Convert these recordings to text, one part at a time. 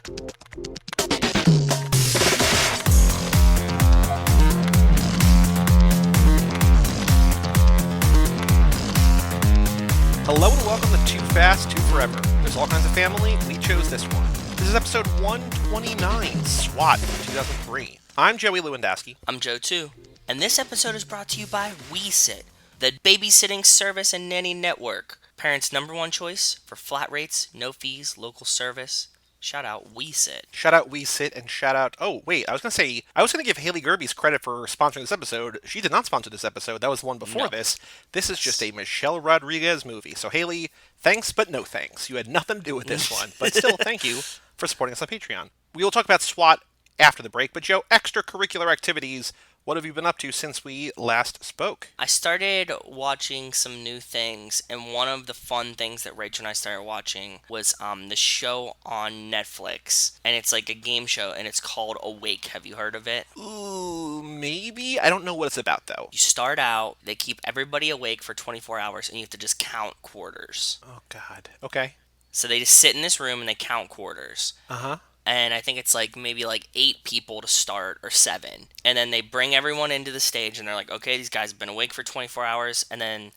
Hello and welcome to Too Fast, Too Forever. There's all kinds of family, we chose this one. This is episode 129, S.W.A.T. from 2003. I'm Joey Lewandowski. I'm Joe too. And this episode is brought to you by WeSit, the babysitting service and nanny network. Parents' number one choice for flat rates, no fees, local service. Shout out WeSit. Shout out WeSit and shout out... Oh, wait, I was going to give Haley Gerby's credit for sponsoring this episode. She did not sponsor this episode. That was the one before this. This is just a Michelle Rodriguez movie. So, Haley, thanks, but no thanks. You had nothing to do with this one. But still, thank you for supporting us on Patreon. We will talk about S.W.A.T. after the break. But, Joe, extracurricular activities... What have you been up to since we last spoke? I started watching some new things, and one of the fun things that Rachel and I started watching was the show on Netflix, and it's like a game show, and it's called Awake. Have you heard of it? Ooh, maybe? I don't know what it's about, though. You start out, they keep everybody awake for 24 hours, and you have to just count quarters. Oh, God. Okay. So they just sit in this room, and they count quarters. Uh-huh. And I think it's maybe 8 people to start, or 7. And then they bring everyone into the stage, and they're like, okay, these guys have been awake for 24 hours. And then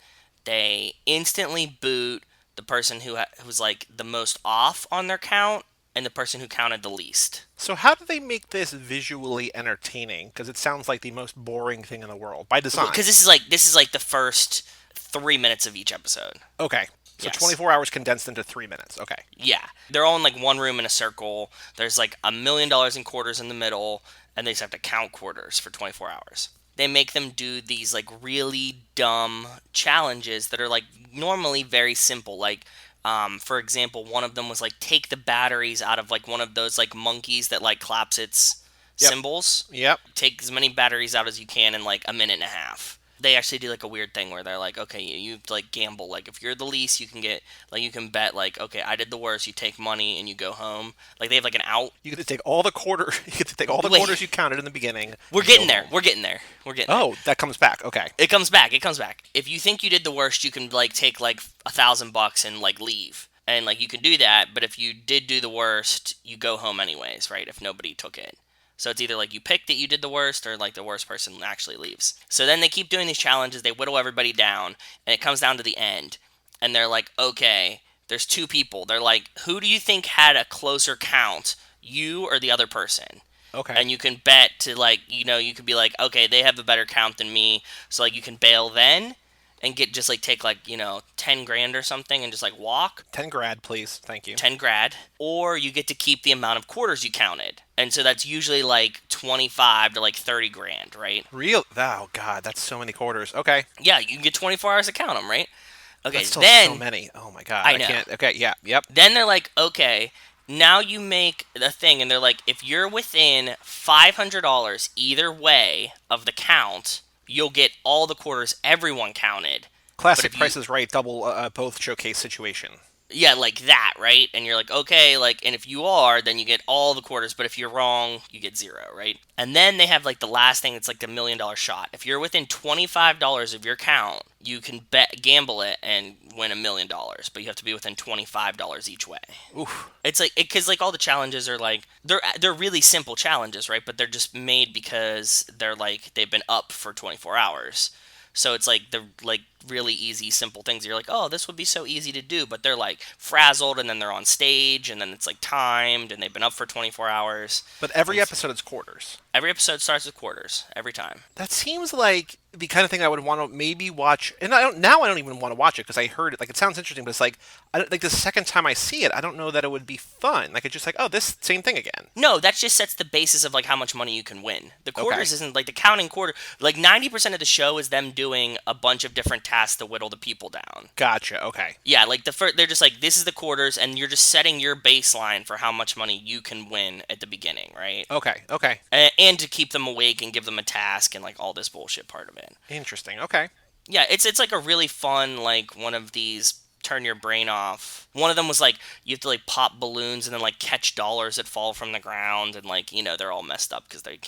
they instantly boot the person who was the most off on their count, and the person who counted the least. So how do they make this visually entertaining? Because it sounds like the most boring thing in the world, by design. Because this is the first 3 minutes of each episode. Okay. So Yes. 24 hours condensed into 3 minutes. Okay. Yeah. They're all in one room in a circle. There's $1 million in quarters in the middle, and they just have to count quarters for 24 hours. They make them do these really dumb challenges that are normally very simple. For example, one of them was take the batteries out of one of those monkeys that claps its cymbals. Yep. Take as many batteries out as you can in a minute and a half. They actually do a weird thing where they're okay, you gamble. If you're the least, you can get you can bet okay, I did the worst. You take money and you go home. They have an out. You get to take all the quarters. You get to take all the quarters you counted in the beginning. We're getting there. We're getting there. Oh, that comes back. Okay. It comes back. If you think you did the worst, you can take $1,000 and leave. And you can do that. But if you did do the worst, you go home anyways, right? If nobody took it. So it's either you picked that you did the worst, or the worst person actually leaves. So then they keep doing these challenges, they whittle everybody down, and it comes down to the end. And they're okay, there's 2 people. They're who do you think had a closer count, you or the other person? Okay. And you can bet to you could be okay, they have a better count than me, so you can bail then, and get just take 10 grand or something and just walk. 10 grad, please. Thank you. 10 grad. Or you get to keep the amount of quarters you counted. And so that's usually 25 to 30 grand, right? Real? Oh, God, that's so many quarters. Okay. Yeah, you can get 24 hours to count them, right? Okay, that's still then... so many. Oh, my God. I know. Can't. Okay, yeah, yep. Then they're okay, now you make the thing, and they're if you're within $500 either way of the count, you'll get all the quarters everyone counted. Classic Price is Right, double both showcase situation. Yeah, that, right? And you're okay, and if you are, then you get all the quarters, but if you're wrong, you get 0, right? And then they have, the last thing, it's the $1 million shot. If you're within $25 of your count, you can gamble it and win $1 million, but you have to be within $25 each way. Oof. It's because, all the challenges are, they're really simple challenges, right? But they're just made because they're, they've been up for 24 hours. So it's the really easy, simple things. You're oh, this would be so easy to do, but they're frazzled, and then they're on stage, and then it's timed, and they've been up for 24 hours. But every episode is quarters. Every episode starts with quarters, every time. That seems like the kind of thing I would want to maybe watch, and I don't even want to watch it because I heard it. It sounds interesting, but it's the second time I see it, I don't know that it would be fun. It's just oh, this same thing again. No, that just sets the basis of how much money you can win. The quarters isn't the counting quarter. 90% of the show is them doing a bunch of different tasks to whittle the people down. Gotcha. Okay. Yeah, they're just this is the quarters, and you're just setting your baseline for how much money you can win at the beginning, right? Okay. Okay. And to keep them awake and give them a task and all this bullshit part of it. Interesting. Okay. Yeah, it's a really fun one of these turn your brain off. One of them was you have to pop balloons and then catch dollars that fall from the ground, and they're all messed up because they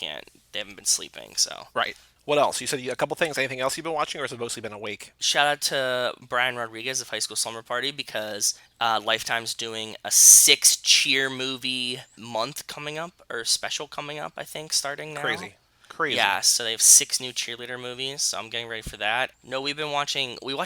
haven't been sleeping. So right. What else? You said a couple things. Anything else you've been watching, or has it mostly been awake? Shout out to Brian Rodriguez of High School Slumber Party because Lifetime's doing a 6 cheer movie month coming up, or special coming up, I think, starting now. Crazy. Crazy. Yeah, so they have 6 new cheerleader movies, so I'm getting ready for that. No, we watched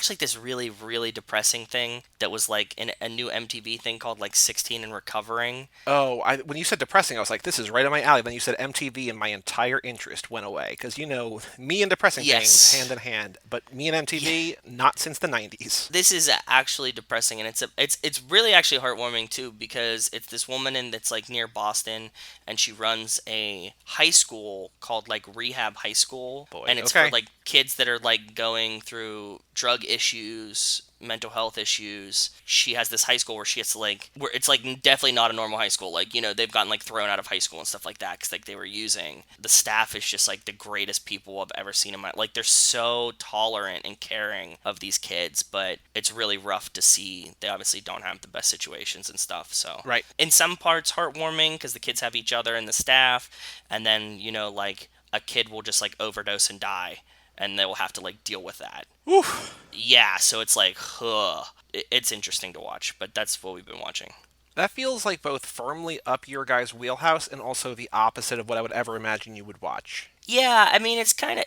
like this really, really depressing thing that was like a new MTV thing called like 16 and Recovering. Oh, when you said depressing, I was like, this is right up my alley. Then you said MTV, and my entire interest went away. Because, me and depressing things Yes. hand in hand. But me and MTV, not since the 90s. This is actually depressing, and it's really actually heartwarming too because it's this woman that's like near Boston, and she runs a high school called like Rehab High School, Boy, and it's for okay. like kids that are like going through drug issues, mental health issues. She has this high school where she has to like where it's like definitely not a normal high school. Like they've gotten like thrown out of high school and stuff like that because like they were using. The staff is just like the greatest people I've ever seen in my like. They're so tolerant and caring of these kids, but it's really rough to see. They obviously don't have the best situations and stuff. So Right. in some parts heartwarming because the kids have each other and the staff, and then like a kid will just like overdose and die, and they will have to like deal with that. Oof. Yeah, so it's like, huh. It's interesting to watch, but that's what we've been watching. That feels like both firmly up your guys' wheelhouse and also the opposite of what I would ever imagine you would watch. Yeah, I mean, it kind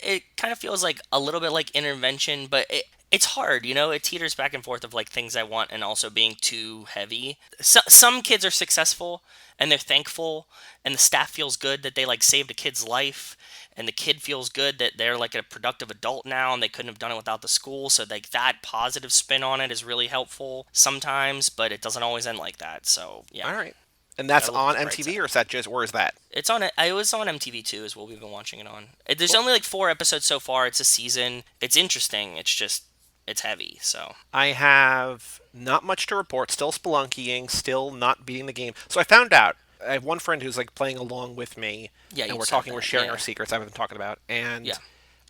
of feels like a little bit like intervention, but it's hard, It teeters back and forth of like things I want and also being too heavy. Some kids are successful and they're thankful, and the staff feels good that they like saved a kid's life, and the kid feels good that they're like a productive adult now and they couldn't have done it without the school. So like that positive spin on it is really helpful sometimes, but it doesn't always end like that. So yeah, All right. And that's gotta look at on the bright MTV, side. or is that just, or is that? It's on it. It was on MTV too, is what we've been watching it on. There's Cool. only like 4 episodes so far. It's a season. It's interesting. It's just it's heavy. So I have not much to report. Still spelunkying, still not beating the game. So I found out. I have one friend who's like playing along with me, yeah, and you we're said talking, we're that. sharing our Yeah, secrets I've been talking about. yeah. And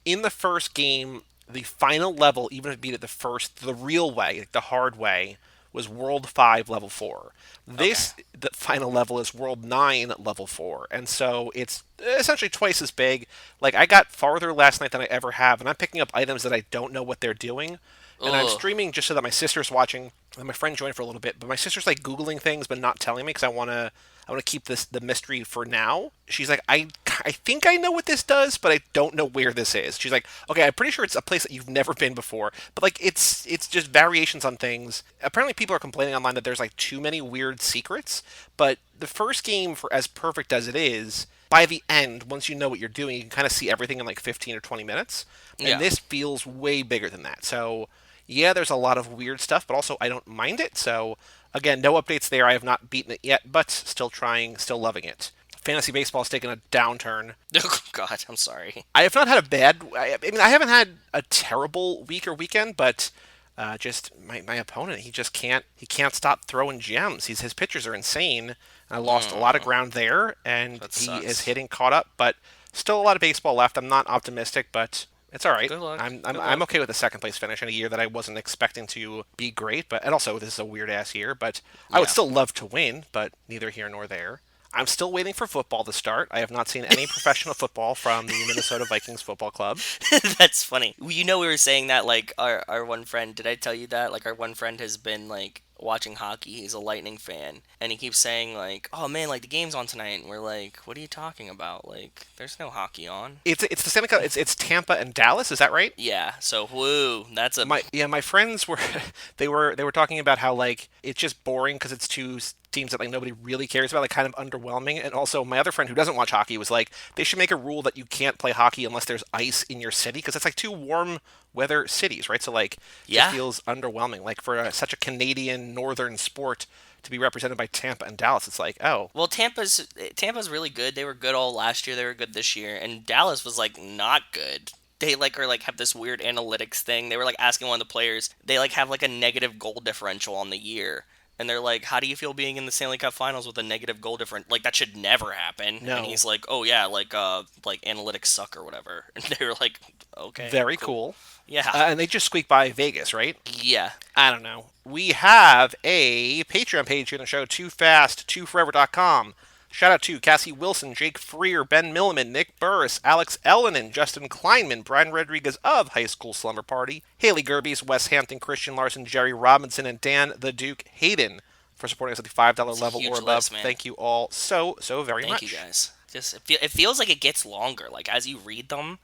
in the first game, the final level, even if you beat it the real way, like the hard way, was World 5, Level 4. Okay. The final level is World 9, Level 4. And so it's essentially twice as big. Like, I got farther last night than I ever have, and I'm picking up items that I don't know what they're doing. And I'm Ugh. streaming just so that my sister's watching, and my friend joined for a little bit, but my sister's like Googling things but not telling me because I want to keep the mystery for now. She's like, I think I know what this does, but I don't know where this is. She's like, okay, I'm pretty sure it's a place that you've never been before, but like it's just variations on things. Apparently, people are complaining online that there's like too many weird secrets. But the first game, for as perfect as it is, by the end, once you know what you're doing, you can kind of see everything in like 15 or 20 minutes. And Yeah. this feels way bigger than that. So yeah, there's a lot of weird stuff, but also I don't mind it. So again, no updates there. I have not beaten it yet, but still trying, still loving it. Fantasy baseball has taken a downturn. Oh God, I'm sorry. I have not had a bad. I mean, I haven't had a terrible week or weekend, but just my opponent, he just can't. He can't stop throwing gems. His pitchers are insane. I lost a lot of Mm, ground there, and that he is sucks. hitting caught up. But still a lot of baseball left. I'm not optimistic, but it's all right. Good luck. I'm okay with the second place finish in a year that I wasn't expecting to be great. But and also this is a weird ass year. But I would Yeah. still love to win. But neither here nor there. I'm still waiting for football to start. I have not seen any professional football from the Minnesota Vikings football club. That's funny. We were saying that like our one friend. Did I tell you that like our one friend has been like watching hockey. He's a Lightning fan, and he keeps saying like, "Oh man, like the game's on tonight." And we're like, "What are you talking about? Like, there's no hockey on." It's the Stanley Cup. It's Tampa and Dallas. Is that right? Yeah. So whoo, that's a My friends were they were talking about how like it's just boring because it's two teams that like nobody really cares about, like kind of underwhelming. And also my other friend who doesn't watch hockey was like they should make a rule that you can't play hockey unless there's ice in your city because it's like two warm weather cities, right? So like it just yeah. feels underwhelming. Like for such a Canadian northern sport to be represented by Tampa and Dallas, it's like oh Well, Tampa's really good. They were good all last year. They were good this year, and Dallas was like not good. They like are like have this weird analytics thing. They were like asking one of the players. They like have like a negative goal differential on the year, and they're like, "How do you feel being in the Stanley Cup Finals with a negative goal difference? Like that should never happen." And no, he's like, "Oh yeah, like analytics suck or whatever." And they were like, "Okay, very cool, cool. yeah, And they just squeaked by Vegas, right? yeah." I don't know. We have a Patreon page here in the show, toofast2forever.com. Shout out to Cassie Wilson, Jake Freer, Ben Milliman, Nick Burris, Alex Ellenin, Justin Kleinman, Brian Rodriguez of High School Slumber Party, Haley Gerbies, Wes Hampton, Christian Larson, Jerry Robinson, and Dan the Duke Hayden for supporting us at the $5 level or above. List, Thank you all so very much. Thank you guys. Just it feels like it gets longer. Like as you read them,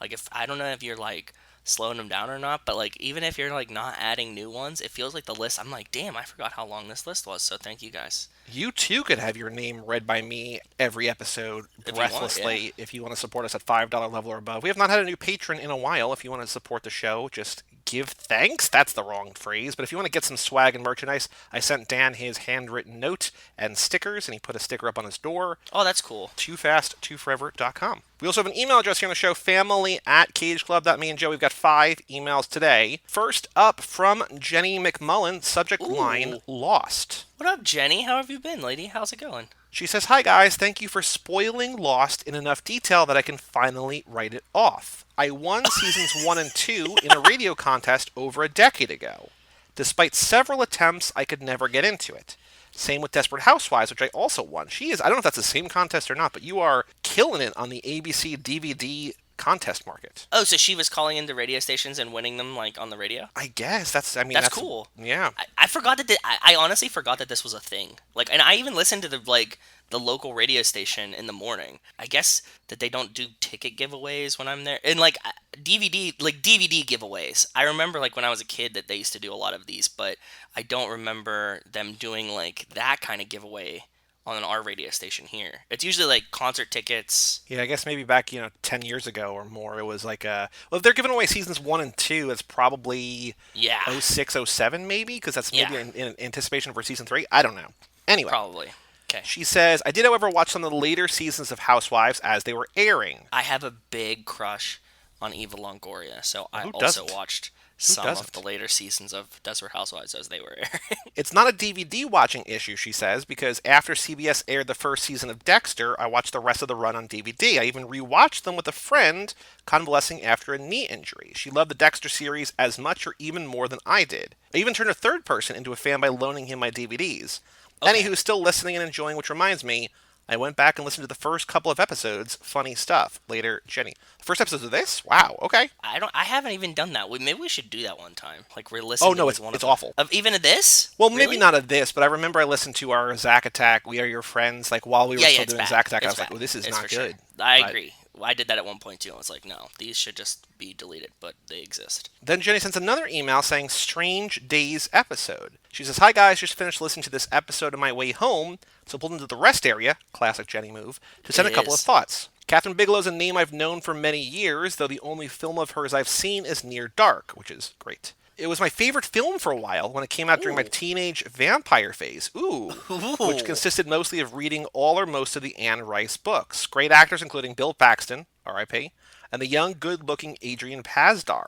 like if I don't know if you're like slowing them down or not, but like even if you're like not adding new ones, it feels like the list. I'm like, damn, I forgot how long this list was. So thank you guys. You too could have your name read by me every episode breathlessly if you want to support us at $5 level or above. We have not had a new patron in a while. If you want to support the show, just give thanks. That's the wrong phrase. But if you want to get some swag and merchandise, I sent Dan his handwritten note and stickers, and he put a sticker up on his door. Oh, that's cool. TooFast2Forever.com. We also have an email address here on the show, family@cageclub.me. And Joe, we've got 5 emails today. First up from Jenny McMullen, subject line, Lost. What up, Jenny? How have you been, lady? How's it going? She says, "Hi guys, thank you for spoiling Lost in enough detail that I can finally write it off. I won seasons 1 and 2 in a radio contest over a decade ago. Despite several attempts, I could never get into it. Same with Desperate Housewives, which I also won. I don't know if that's the same contest or not, but you are killing it on the ABC DVD contest market." Oh, so she was calling into radio stations and winning them like on the radio? I guess that's cool. Yeah. I forgot that I honestly forgot that this was a thing. Like, and I even listened to the local radio station in the morning. I guess that they don't do ticket giveaways when I'm there. And like DVD giveaways. I remember like when I was a kid that they used to do a lot of these, but I don't remember them doing like that kind of giveaway on our radio station here. It's usually like concert tickets. Yeah, I guess maybe back, 10 years ago or more, it was like well, if they're giving away seasons 1 and 2, it's probably 06, 07 maybe, because that's maybe in anticipation for season 3. I don't know. Anyway. Probably. Okay. She says, "I did, however, watch some of the later seasons of Housewives as they were airing." I have a big crush on Eva Longoria, so I also watched some of the later seasons of Desperate Housewives as they were airing. It's not a DVD watching issue, she says, because after CBS aired the first season of Dexter, I watched the rest of the run on DVD. I even rewatched them with a friend convalescing after a knee injury. She loved the Dexter series as much or even more than I did. I even turned a third person into a fan by loaning him my DVDs. Okay. Anywho's still listening and enjoying, which reminds me, I went back and listened to the first couple of episodes. Funny stuff. Later, Jenny. The first episodes of this? Wow. Okay. I haven't even done that. Maybe we should do that one time. Like re-listen. Oh no, it's awful. Of even of this? Well, really? Maybe not of this, but I remember I listened to our Zack Attack. We Are Your Friends. Like while we were still doing Zack Attack, I was like, "Well, this is not good." Sure. I agree. I did that at one point too. I was like, no, these should just be deleted, but they exist. Then Jenny sends another email saying, "Strange Days episode." She says, "Hi guys, just finished listening to this episode on my way home, so pulled into the rest area," classic Jenny move, "to send a couple of thoughts. Catherine Bigelow's a name I've known for many years, though the only film of hers I've seen is Near Dark, which is great. It was my favorite film for a while when it came out during my teenage vampire phase, which consisted mostly of reading all or most of the Anne Rice books. Great actors including Bill Paxton, R.I.P., and the young, good-looking Adrian Pasdar.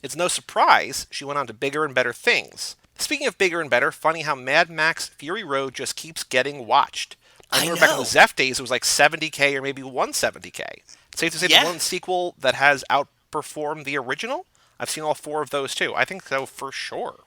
It's no surprise she went on to bigger and better things. Speaking of bigger and better, funny how Mad Max Fury Road just keeps getting watched. I remember back in the Zeph days, it was like 70K or maybe 170K. It's safe to say the one sequel that has outperformed the original? I've seen all 4 of those too. I think so for sure.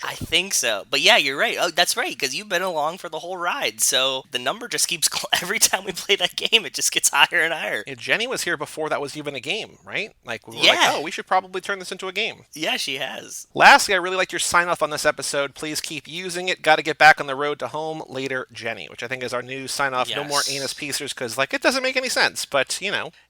I think so. But yeah, you're right. Oh, that's right, because you've been along for the whole ride. So the number just keeps, every time we play that game, it just gets higher and higher. Yeah, Jenny was here before that was even a game, right? Like, we were like, oh, we should probably turn this into a game. Yeah, she has. Lastly, I really liked your sign-off on this episode. Please keep using it. Got to get back on the road to home later, Jenny, which I think is our new sign-off. Yes. No more anus piecers, because, like, it doesn't make any sense, but,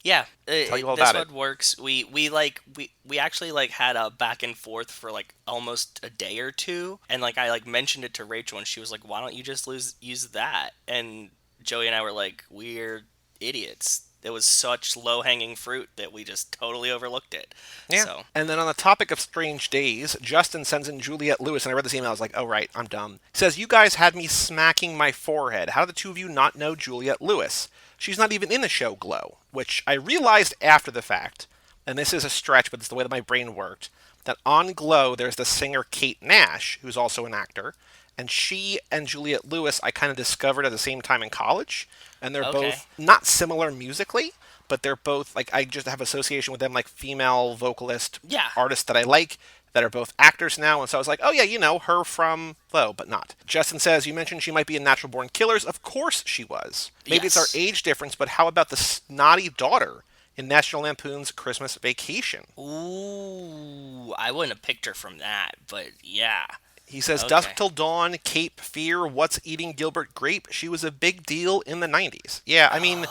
Yeah. Tell you all about it. This one works. We actually like had a back and forth for like almost a day or two, and like I like mentioned it to Rachel, and she was like, "Why don't you just use that?" And Joey and I were like, "We're idiots." It was such low-hanging fruit that we just totally overlooked it. Yeah. So. And then on the topic of Strange Days, Justin sends in Juliette Lewis, and I read this email. I was like, "Oh right, I'm dumb." He says, "You guys had me smacking my forehead. How do the two of you not know Juliette Lewis? She's not even in the show Glow," which I realized after the fact, and this is a stretch, but it's the way that my brain worked, that on Glow there's the singer Kate Nash, who's also an actor, and she and Juliette Lewis I kind of discovered at the same time in college, and they're both not similar musically, but they're both, like, I just have association with them, like, female vocalist artists that I like. that are both actors now. And so I was like, oh, yeah, her from Low, but not. Justin says, you mentioned she might be in Natural Born Killers. Of course she was. Maybe it's our Yes. age difference, but how about the snotty daughter in National Lampoon's Christmas Vacation? Ooh, I wouldn't have picked her from that, but yeah. He says, Dusk Okay. Till Dawn, Cape Fear, What's Eating Gilbert Grape? She was a big deal in the 90s. Yeah, I mean,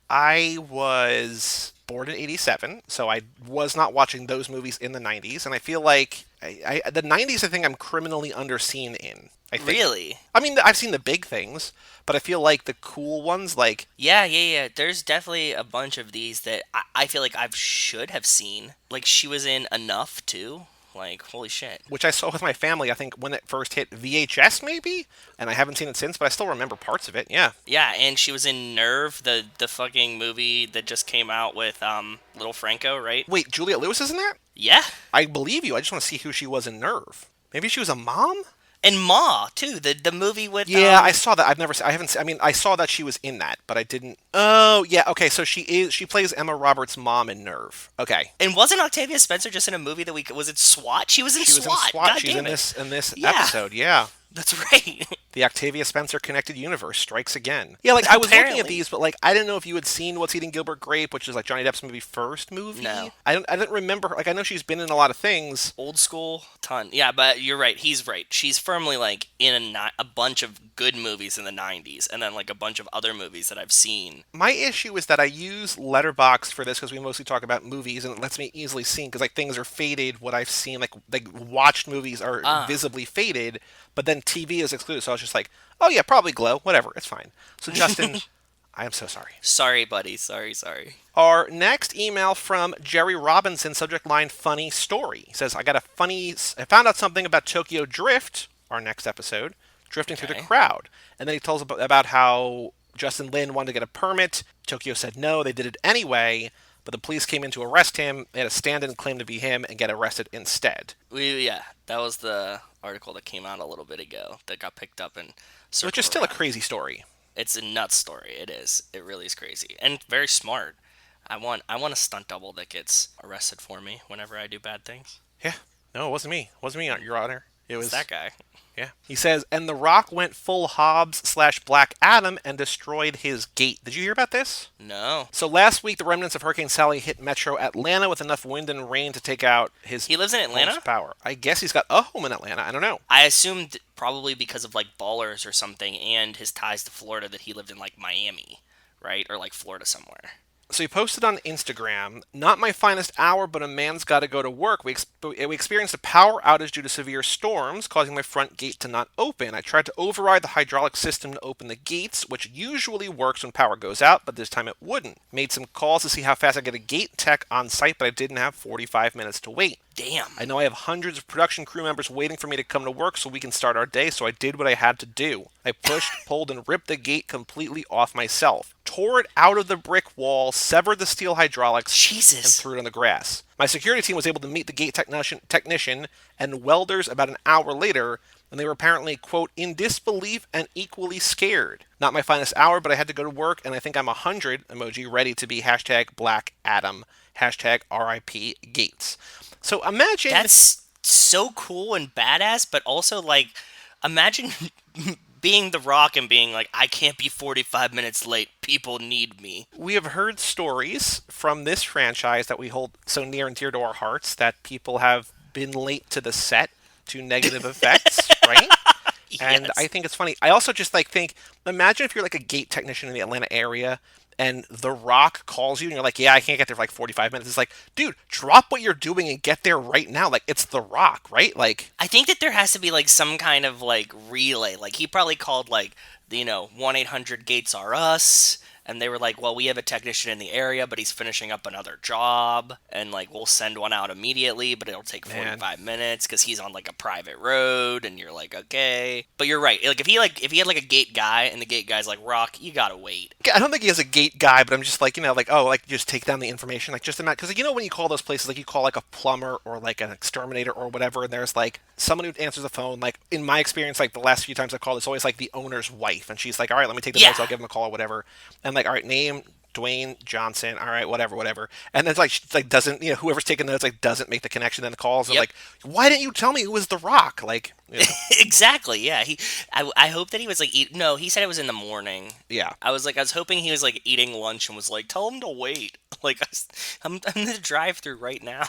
I was born in 87, so I was not watching those movies in the 90s, and I feel like the 90s I think I'm criminally underseen in. I think. Really? I mean, I've seen the big things, but I feel like the cool ones, like, Yeah, yeah, yeah. There's definitely a bunch of these that I feel like I should have seen. Like, she was in Enough, too. Like, holy shit. which I saw with my family, I think when it first hit VHS, maybe, and I haven't seen it since, but I still remember parts of it. Yeah. Yeah, and she was in Nerve, the fucking movie that just came out with Little Franco, right? Wait, Juliette Lewis is in that? Yeah. I believe you. I just want to see who she was in Nerve. Maybe she was a mom? And Ma, too. The movie with Yeah, I saw that. I've never. I haven't. I mean, I saw that she was in that, but I didn't. Oh, yeah. Okay, so she is. She plays Emma Roberts' mom in Nerve. Okay, and wasn't Octavia Spencer just in a movie that we was it SWAT? She was in she was in SWAT. SWAT. God She's damn in it. this Yeah, episode. Yeah. that's right. The Octavia Spencer connected universe strikes again. Yeah, like I was looking at Apparently. these, but like I didn't know if you had seen What's Eating Gilbert Grape, which is like Johnny Depp's first movie. No. I didn't remember. Like I know she's been in a lot of things. Old school ton. Yeah, but you're right. He's right. She's firmly like in a bunch of good movies in the 90s and then like a bunch of other movies that I've seen. My issue is that I use Letterboxd for this because we mostly talk about movies, and it lets me easily see because like things are faded. What I've seen, like watched movies are Ah. visibly faded, but then TV is excluded. So I was just like, oh yeah, probably Glow, whatever, it's fine. So Justin, I am so sorry. Sorry, buddy. Sorry, sorry. Our next email from Jerry Robinson, subject line funny story. He says, I found out something about Tokyo Drift, our next episode, drifting through the Okay. crowd. And then he tells about how Justin Lin wanted to get a permit. Tokyo said no, they did it anyway, but the police came in to arrest him. They had a stand in claim to be him and get arrested instead. Yeah, that was the article that came out a little bit ago that got picked up and Which is circled still a around. crazy story. It's a nuts story. It is. It really is crazy and very smart. I want a stunt double that gets arrested for me whenever I do bad things. Yeah. No, it wasn't me. It wasn't me, Your Honor. It It's was that guy. Yeah. He says, and The Rock went full Hobbs/Black Adam and destroyed his gate. Did you hear about this? No. So last week, the remnants of Hurricane Sally hit Metro Atlanta with enough wind and rain to take out his He lives in home's Atlanta? power. I guess he's got a home in Atlanta. I don't know. I assumed probably because of like ballers or something and his ties to Florida that he lived in like Miami, right? Or like Florida somewhere. So he posted on Instagram, not my finest hour, but a man's got to go to work. We experienced a power outage due to severe storms, causing my front gate to not open. I tried to override the hydraulic system to open the gates, which usually works when power goes out, but this time it wouldn't. Made some calls to see how fast I get a gate tech on site, but I didn't have 45 minutes to wait. Damn. I know I have hundreds of production crew members waiting for me to come to work so we can start our day, so I did what I had to do. I pushed, pulled, and ripped the gate completely off myself. Tore it out of the brick wall, severed the steel hydraulics, and Jesus. threw it on the grass. My security team was able to meet the gate technician and welders about an hour later, and they were apparently, quote, in disbelief and equally scared. Not my finest hour, but I had to go to work, and I think I'm 100, emoji, ready to be hashtag Black Adam, hashtag RIP Gates. So imagine... That's so cool and badass, but also like imagine being The Rock and being like, I can't be 45 minutes late. People need me. We have heard stories from this franchise that we hold so near and dear to our hearts that people have been late to the set to negative effects, right? And Yes. I think it's funny. I also just like think, imagine if you're like a gate technician in the Atlanta area and The Rock calls you and you're like, yeah, I can't get there for like 45 minutes. It's like, dude, drop what you're doing and get there right now. Like, it's The Rock, right? Like, I think that there has to be like some kind of like relay. Like he probably called like 1-800 Gates Are Us, and they were like, well, we have a technician in the area, but he's finishing up another job, and like we'll send one out immediately, but it'll take 45 minutes because he's on like a private road, and you're like, okay. But you're right. Like if he had like a gate guy, and the gate guy's like, Rock, you gotta wait. I don't think he has a gate guy, but I'm just like, like, oh, like, just take down the information. Like, just imagine, because when you call those places, like, you call like a plumber or like an exterminator or whatever, and there's like someone who answers the phone. Like, in my experience, like the last few times I called, it's always like the owner's wife, and she's like, all right, let me take the notes, I'll give him a call or whatever. And like, all right, name, Dwayne Johnson. All right, whatever. And then it's like doesn't, whoever's taking notes like doesn't make the connection. Then the calls are Yep. like, why didn't you tell me it was The Rock? Like, Exactly. Yeah. I hope that he was like no. He said it was in the morning. yeah. I was hoping he was like eating lunch and was like, tell him to wait. Like I'm in the drive-through right now.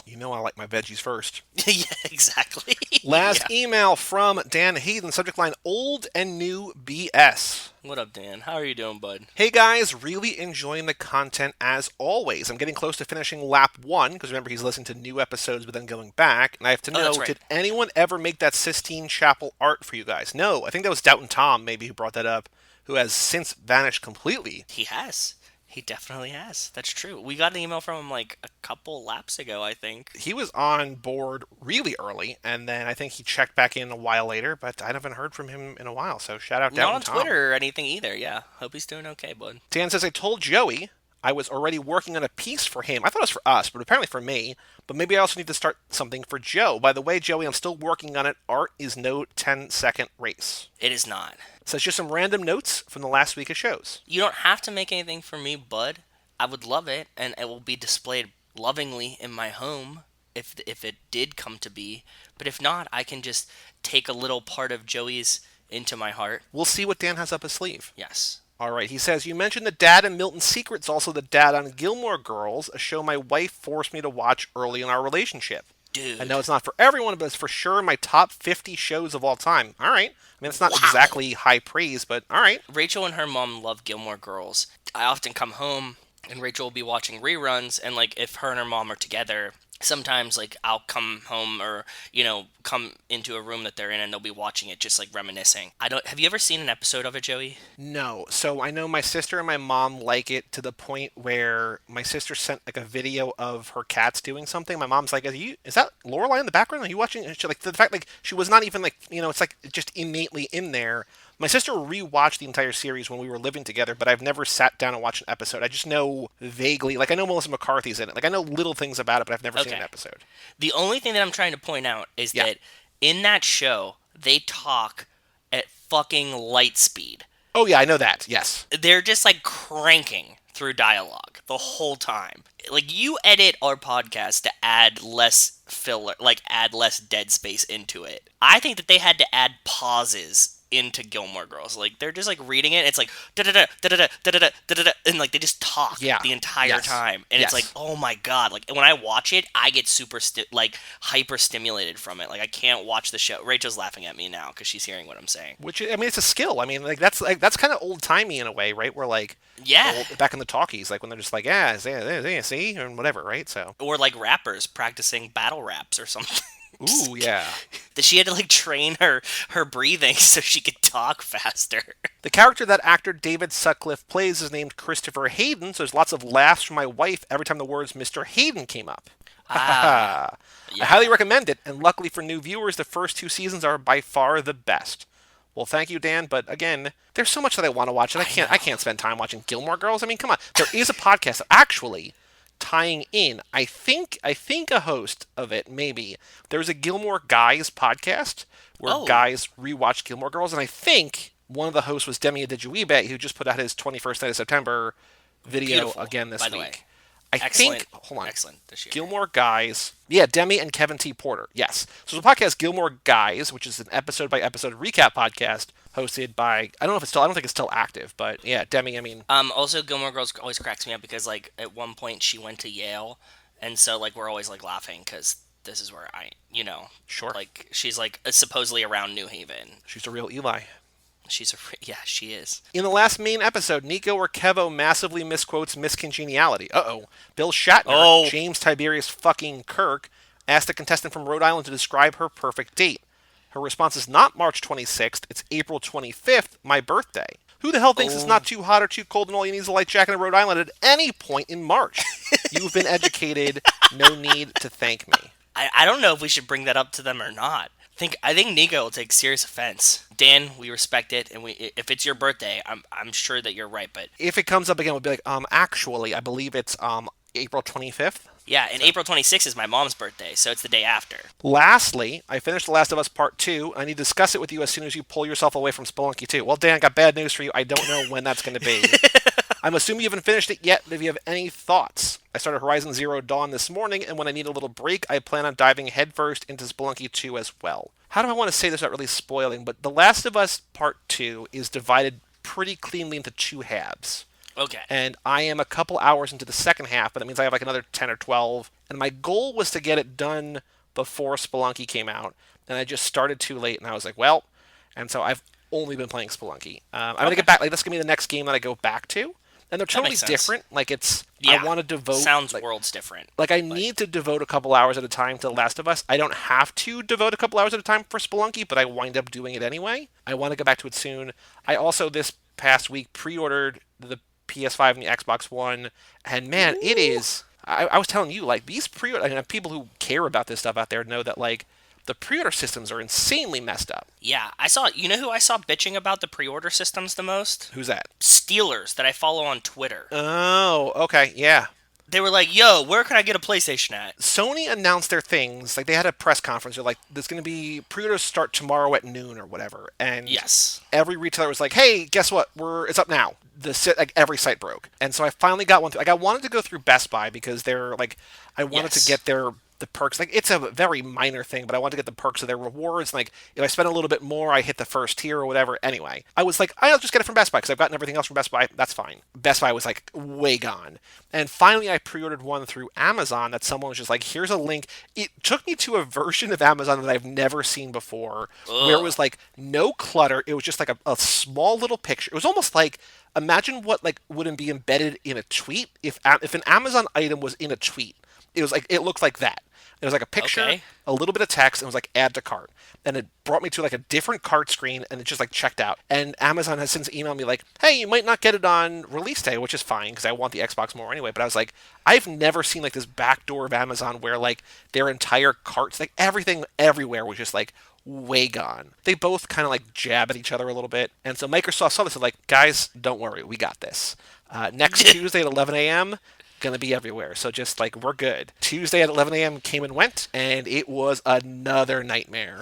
I like my veggies first. Yeah. Exactly. Last Yeah. email from Dan Hayden. Subject line: Old and new BS. What up, Dan? How are you doing, bud? Hey guys, really enjoying the content as always. I'm getting close to finishing lap 1, because remember he's listening to new episodes but then going back, and I have to Oh, know, that's right. did anyone ever make that Sistine Chapel art for you guys? No, I think that was Doubtin' Tom maybe who brought that up, who has since vanished completely. He has. He definitely has. That's true. We got an email from him like a couple laps ago, I think. He was on board really early, and then I think he checked back in a while later, but I haven't heard from him in a while, so shout out Not Doubtin' on Tom. Twitter or anything either. Yeah. Hope he's doing okay, bud. Dan says, I told Joey I was already working on a piece for him. I thought it was for us, but apparently for me. But maybe I also need to start something for Joe. By the way, Joey, I'm still working on it. Art is no 10-second race. It is not. So it's just some random notes from the last week of shows. You don't have to make anything for me, bud. I would love it, and it will be displayed lovingly in my home if it did come to be. But if not, I can just take a little part of Joey's into my heart. We'll see what Dan has up his sleeve. Yes. All right, he says, you mentioned the dad in Milton's Secret's also the dad on Gilmore Girls, a show my wife forced me to watch early in our relationship. Dude. I know it's not for everyone, but it's for sure my top 50 shows of all time. All right. I mean, it's not exactly high praise, but all right. Rachel and her mom love Gilmore Girls. I often come home and Rachel will be watching reruns, and like if her and her mom are together, sometimes like I'll come home or come into a room that they're in and they'll be watching it, just like reminiscing. Have you ever seen an episode of it, Joey? No. So I know my sister and my mom like it to the point where my sister sent like a video of her cats doing something. My mom's like, is that Lorelai in the background? Are you watching? And she, like, the fact like she was not even like, it's like just innately in there. My sister rewatched the entire series when we were living together, but I've never sat down and watched an episode. I just know vaguely, like I know Melissa McCarthy's in it. Like I know little things about it, but I've never seen an episode. The only thing that I'm trying to point out is that in that show, they talk at fucking light speed. Oh yeah, I know that. Yes. They're just like cranking through dialogue the whole time. Like you edit our podcast to add less filler, like add less dead space into it. I think that they had to add pauses into Gilmore Girls. Like they're just like reading it. It's like da da da da da da da da da, and like they just talk the entire time, and it's like, oh my god! Like when I watch it, I get super hyper stimulated from it. Like I can't watch the show. Rachel's laughing at me now because she's hearing what I'm saying. Which, I mean, it's a skill. I mean, that's kind of old timey in a way, right? Where like back in the talkies, like when they're just like see and whatever, right? So or like rappers practicing battle raps or something. Ooh, yeah. That she had to like train her breathing so she could talk faster. The character that actor David Sutcliffe plays is named Christopher Hayden, so there's lots of laughs from my wife every time the words Mr. Hayden came up. Yeah. I highly recommend it, and luckily for new viewers, the first 2 seasons are by far the best. Well, thank you, Dan, but again, there's so much that I want to watch, and I can't spend time watching Gilmore Girls. I mean, come on. There is a podcast actually tying in, I think a host of it, maybe. There's a Gilmore Guys podcast where guys rewatch Gilmore Girls, and I think one of the hosts was Demi Adijuibe, who just put out his 21st Night of September video again this week. Excellent. Hold on. Excellent this year. Gilmore Guys. Yeah, Demi and Kevin T. Porter. Yes. So the podcast Gilmore Guys, which is an episode by episode recap podcast hosted by, I don't think it's still active, but yeah, Demi, I mean. Also Gilmore Girls always cracks me up because like at one point she went to Yale, and so like we're always like laughing because this is where Sure. Like she's like supposedly around New Haven. She's a real Eli. She is. In the last main episode, Nico or Kevo massively misquotes miscongeniality. Bill Shatner, James Tiberius fucking Kirk, asked a contestant from Rhode Island to describe her perfect date. Her response is not March 26th, it's April 25th, my birthday. Who the hell thinks it's not too hot or too cold and all you need is a light jacket in Rhode Island at any point in March? You've been educated. No need to thank me. I don't know if we should bring that up to them or not. I think Nico will take serious offense. Dan, we respect it, and if it's your birthday, I'm sure that you're right. But if it comes up again, we'll be like, actually, I believe it's April 25th. Yeah, and April 26th is my mom's birthday, so it's the day after. Lastly, I finished The Last of Us Part 2. I need to discuss it with you as soon as you pull yourself away from Spelunky 2. Well, Dan, I got bad news for you. I don't know when that's going to be. I'm assuming you haven't finished it yet, but if you have any thoughts. I started Horizon Zero Dawn this morning, and when I need a little break, I plan on diving headfirst into Spelunky 2 as well. How do I want to say this without really spoiling? But The Last of Us Part 2 is divided pretty cleanly into two halves. Okay. And I am a couple hours into the second half, but that means I have like another 10 or 12. And my goal was to get it done before Spelunky came out. And I just started too late, and I was like, well. And so I've only been playing Spelunky. I'm going to get back. Like, this is going to be the next game that I go back to. And they're That totally makes sense. different. Like, it's. Yeah. I want to devote. Sounds like, worlds different. like, I need to devote a couple hours at a time to The Last of Us. I don't have to devote a couple hours at a time for Spelunky, but I wind up doing it anyway. I want to go back to it soon. I also, this past week, pre-ordered the PS5 and the Xbox One, and man, Ooh. it is. I was telling you, like, these pre-order, I mean, people who care about this stuff out there know that, like, the pre-order systems are insanely messed up. Yeah, I saw. You know who I saw bitching about the pre-order systems the most? Who's that? Steelers that I follow on Twitter. Oh, okay, yeah. They were like, "Yo, where can I get a PlayStation at?" Sony announced their things. Like, they had a press conference. They're like, there's going to be pre-orders start tomorrow at noon or whatever. And Yes. every retailer was like, hey, guess what? It's up now. Like, every site broke. And so I finally got one through. Like, I wanted to go through Best Buy because they're like, I wanted to get the perks. Like, it's a very minor thing, but I wanted to get the perks of their rewards. Like, if I spend a little bit more, I hit the first tier or whatever. Anyway, I was like, I'll just get it from Best Buy because I've gotten everything else from Best Buy. That's fine. Best Buy was like way gone. And finally, I pre-ordered one through Amazon that someone was just like, here's a link. It took me to a version of Amazon that I've never seen before, where it was like no clutter. It was just like a small little picture. It was almost like, imagine what like wouldn't be embedded in a tweet if an Amazon item was in a tweet. It was like, it looked like that. It was like a picture, Okay. a little bit of text, and it was like add to cart. And it brought me to like a different cart screen, and it just like checked out. And Amazon has since emailed me like, hey, you might not get it on release day, which is fine because I want the Xbox more anyway. But I was like, I've never seen like this back door of Amazon where like their entire carts, like everything everywhere was just like way gone. They both kind of like jab at each other a little bit. And so Microsoft saw this and like, guys, don't worry, we got this. Next Tuesday at 11 a.m., gonna be everywhere. So just like, we're good. Tuesday at 11 a.m. came and went, and it was another nightmare.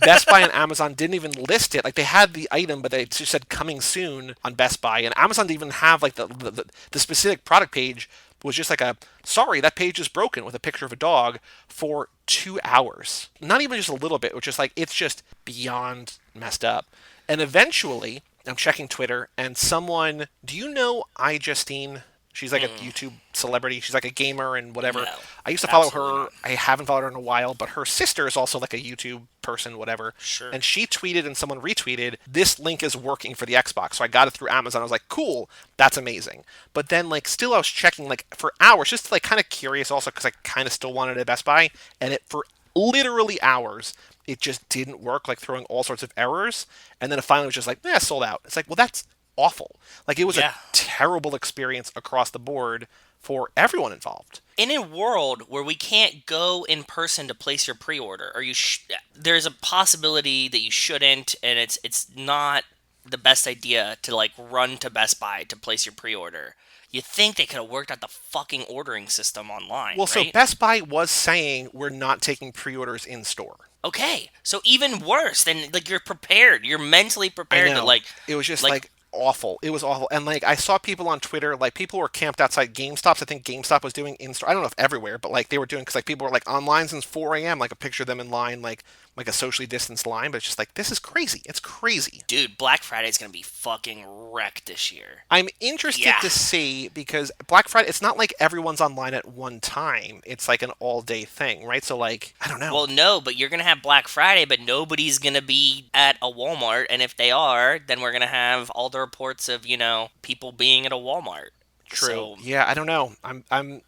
Best Buy and Amazon didn't even list it. Like, they had the item, but they just said coming soon on Best Buy. And Amazon didn't even have like the specific product page. Was just like sorry, that page is broken with a picture of a dog for 2 hours. Not even just a little bit, which is like, it's just beyond messed up. And eventually, I'm checking Twitter, and someone, do you know iJustine? She's like a YouTube celebrity. She's like a gamer and whatever. No, I used to follow absolutely her. not. I haven't followed her in a while, but her sister is also like a YouTube person, whatever. Sure. And she tweeted and someone retweeted, this link is working for the Xbox. So I got it through Amazon. I was like, cool, that's amazing. But then like still I was checking like for hours, just like kind of curious also because I kind of still wanted it at Best Buy. And it for literally hours, it just didn't work, like throwing all sorts of errors. And then it finally was just like, sold out. It's like, well, that's awful. Like, it was a terrible experience across the board for everyone involved. In a world where we can't go in person to place your pre-order, or there's a possibility that you shouldn't, and it's not the best idea to like run to Best Buy to place your pre-order. You think they could have worked out the fucking ordering system online, Well, right? so Best Buy was saying we're not taking pre-orders in store. Okay, so even worse than like you're prepared. You're mentally I prepared know. to like. It was just like awful. It was awful. And like, I saw people on Twitter, like people were camped outside GameStops. I think GameStop was doing in store. I don't know if everywhere, but like they were doing, because like people were like online since 4 a.m. Like, a picture of them in line, like a socially distanced line. But it's just like, this is crazy. It's crazy. Dude, Black Friday's gonna be fucking wrecked this year. I'm interested to see, because Black Friday, it's not like everyone's online at one time. It's like an all-day thing, right? So like, I don't know. Well, no, but you're gonna have Black Friday, but nobody's gonna be at a Walmart, and if they are, then we're gonna have all the reports of people being at a Walmart. True. So, Yeah, I don't know. I'm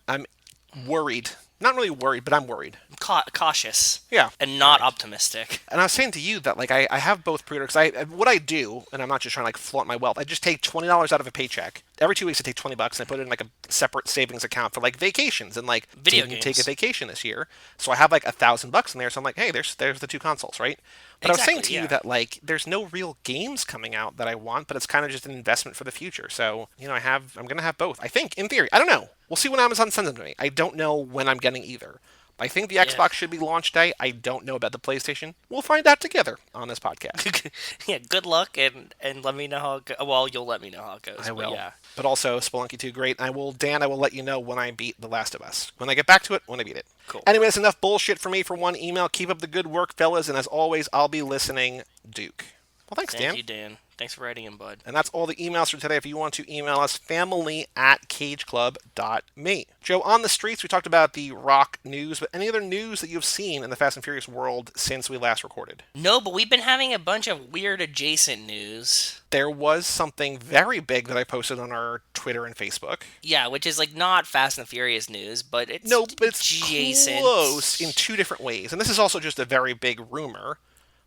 worried. Not really worried, but I'm worried. cautious. Yeah. And not optimistic. And I was saying to you that like I have both pre-orders. What I do, and I'm not just trying to like flaunt my wealth. I just take $20 out of a paycheck every 2 weeks. I take $20 and I put it in like a separate savings account for like vacations, and like Video didn't games. take a vacation this year, so I have like $1,000 in there. So I'm like, hey, there's the two consoles, right? But I was saying to you that like there's no real games coming out that I want, but it's kind of just an investment for the future. So I'm gonna have both. I think in theory. I don't know. We'll see when Amazon sends them to me. I don't know when I'm getting either. I think the Yeah. Xbox should be launch day. I don't know about the PlayStation. We'll find out together on this podcast. Yeah, good luck and let me know how it goes. Well, you'll let me know how it goes. I But will. yeah, But also, Spelunky 2, great. Dan, I will let you know when I beat The Last of Us. When I get back to it, when I beat it. cool. Anyway, that's enough bullshit for me for one email. Keep up the good work, fellas, and as always, I'll be listening, Duke. Well, thanks, Dan. Thank you, Dan. Thanks for writing in, bud. And that's all the emails for today. If you want to email us, family@cageclub.me. Joe, on the streets, we talked about the rock news, but any other news that you've seen in the Fast and Furious world since we last recorded? No, but we've been having a bunch of weird adjacent news. There was something very big that I posted on our Twitter and Facebook. Yeah, which is like not Fast and Furious news, but it's No, but it's adjacent. close in two different ways. And this is also just a very big rumor.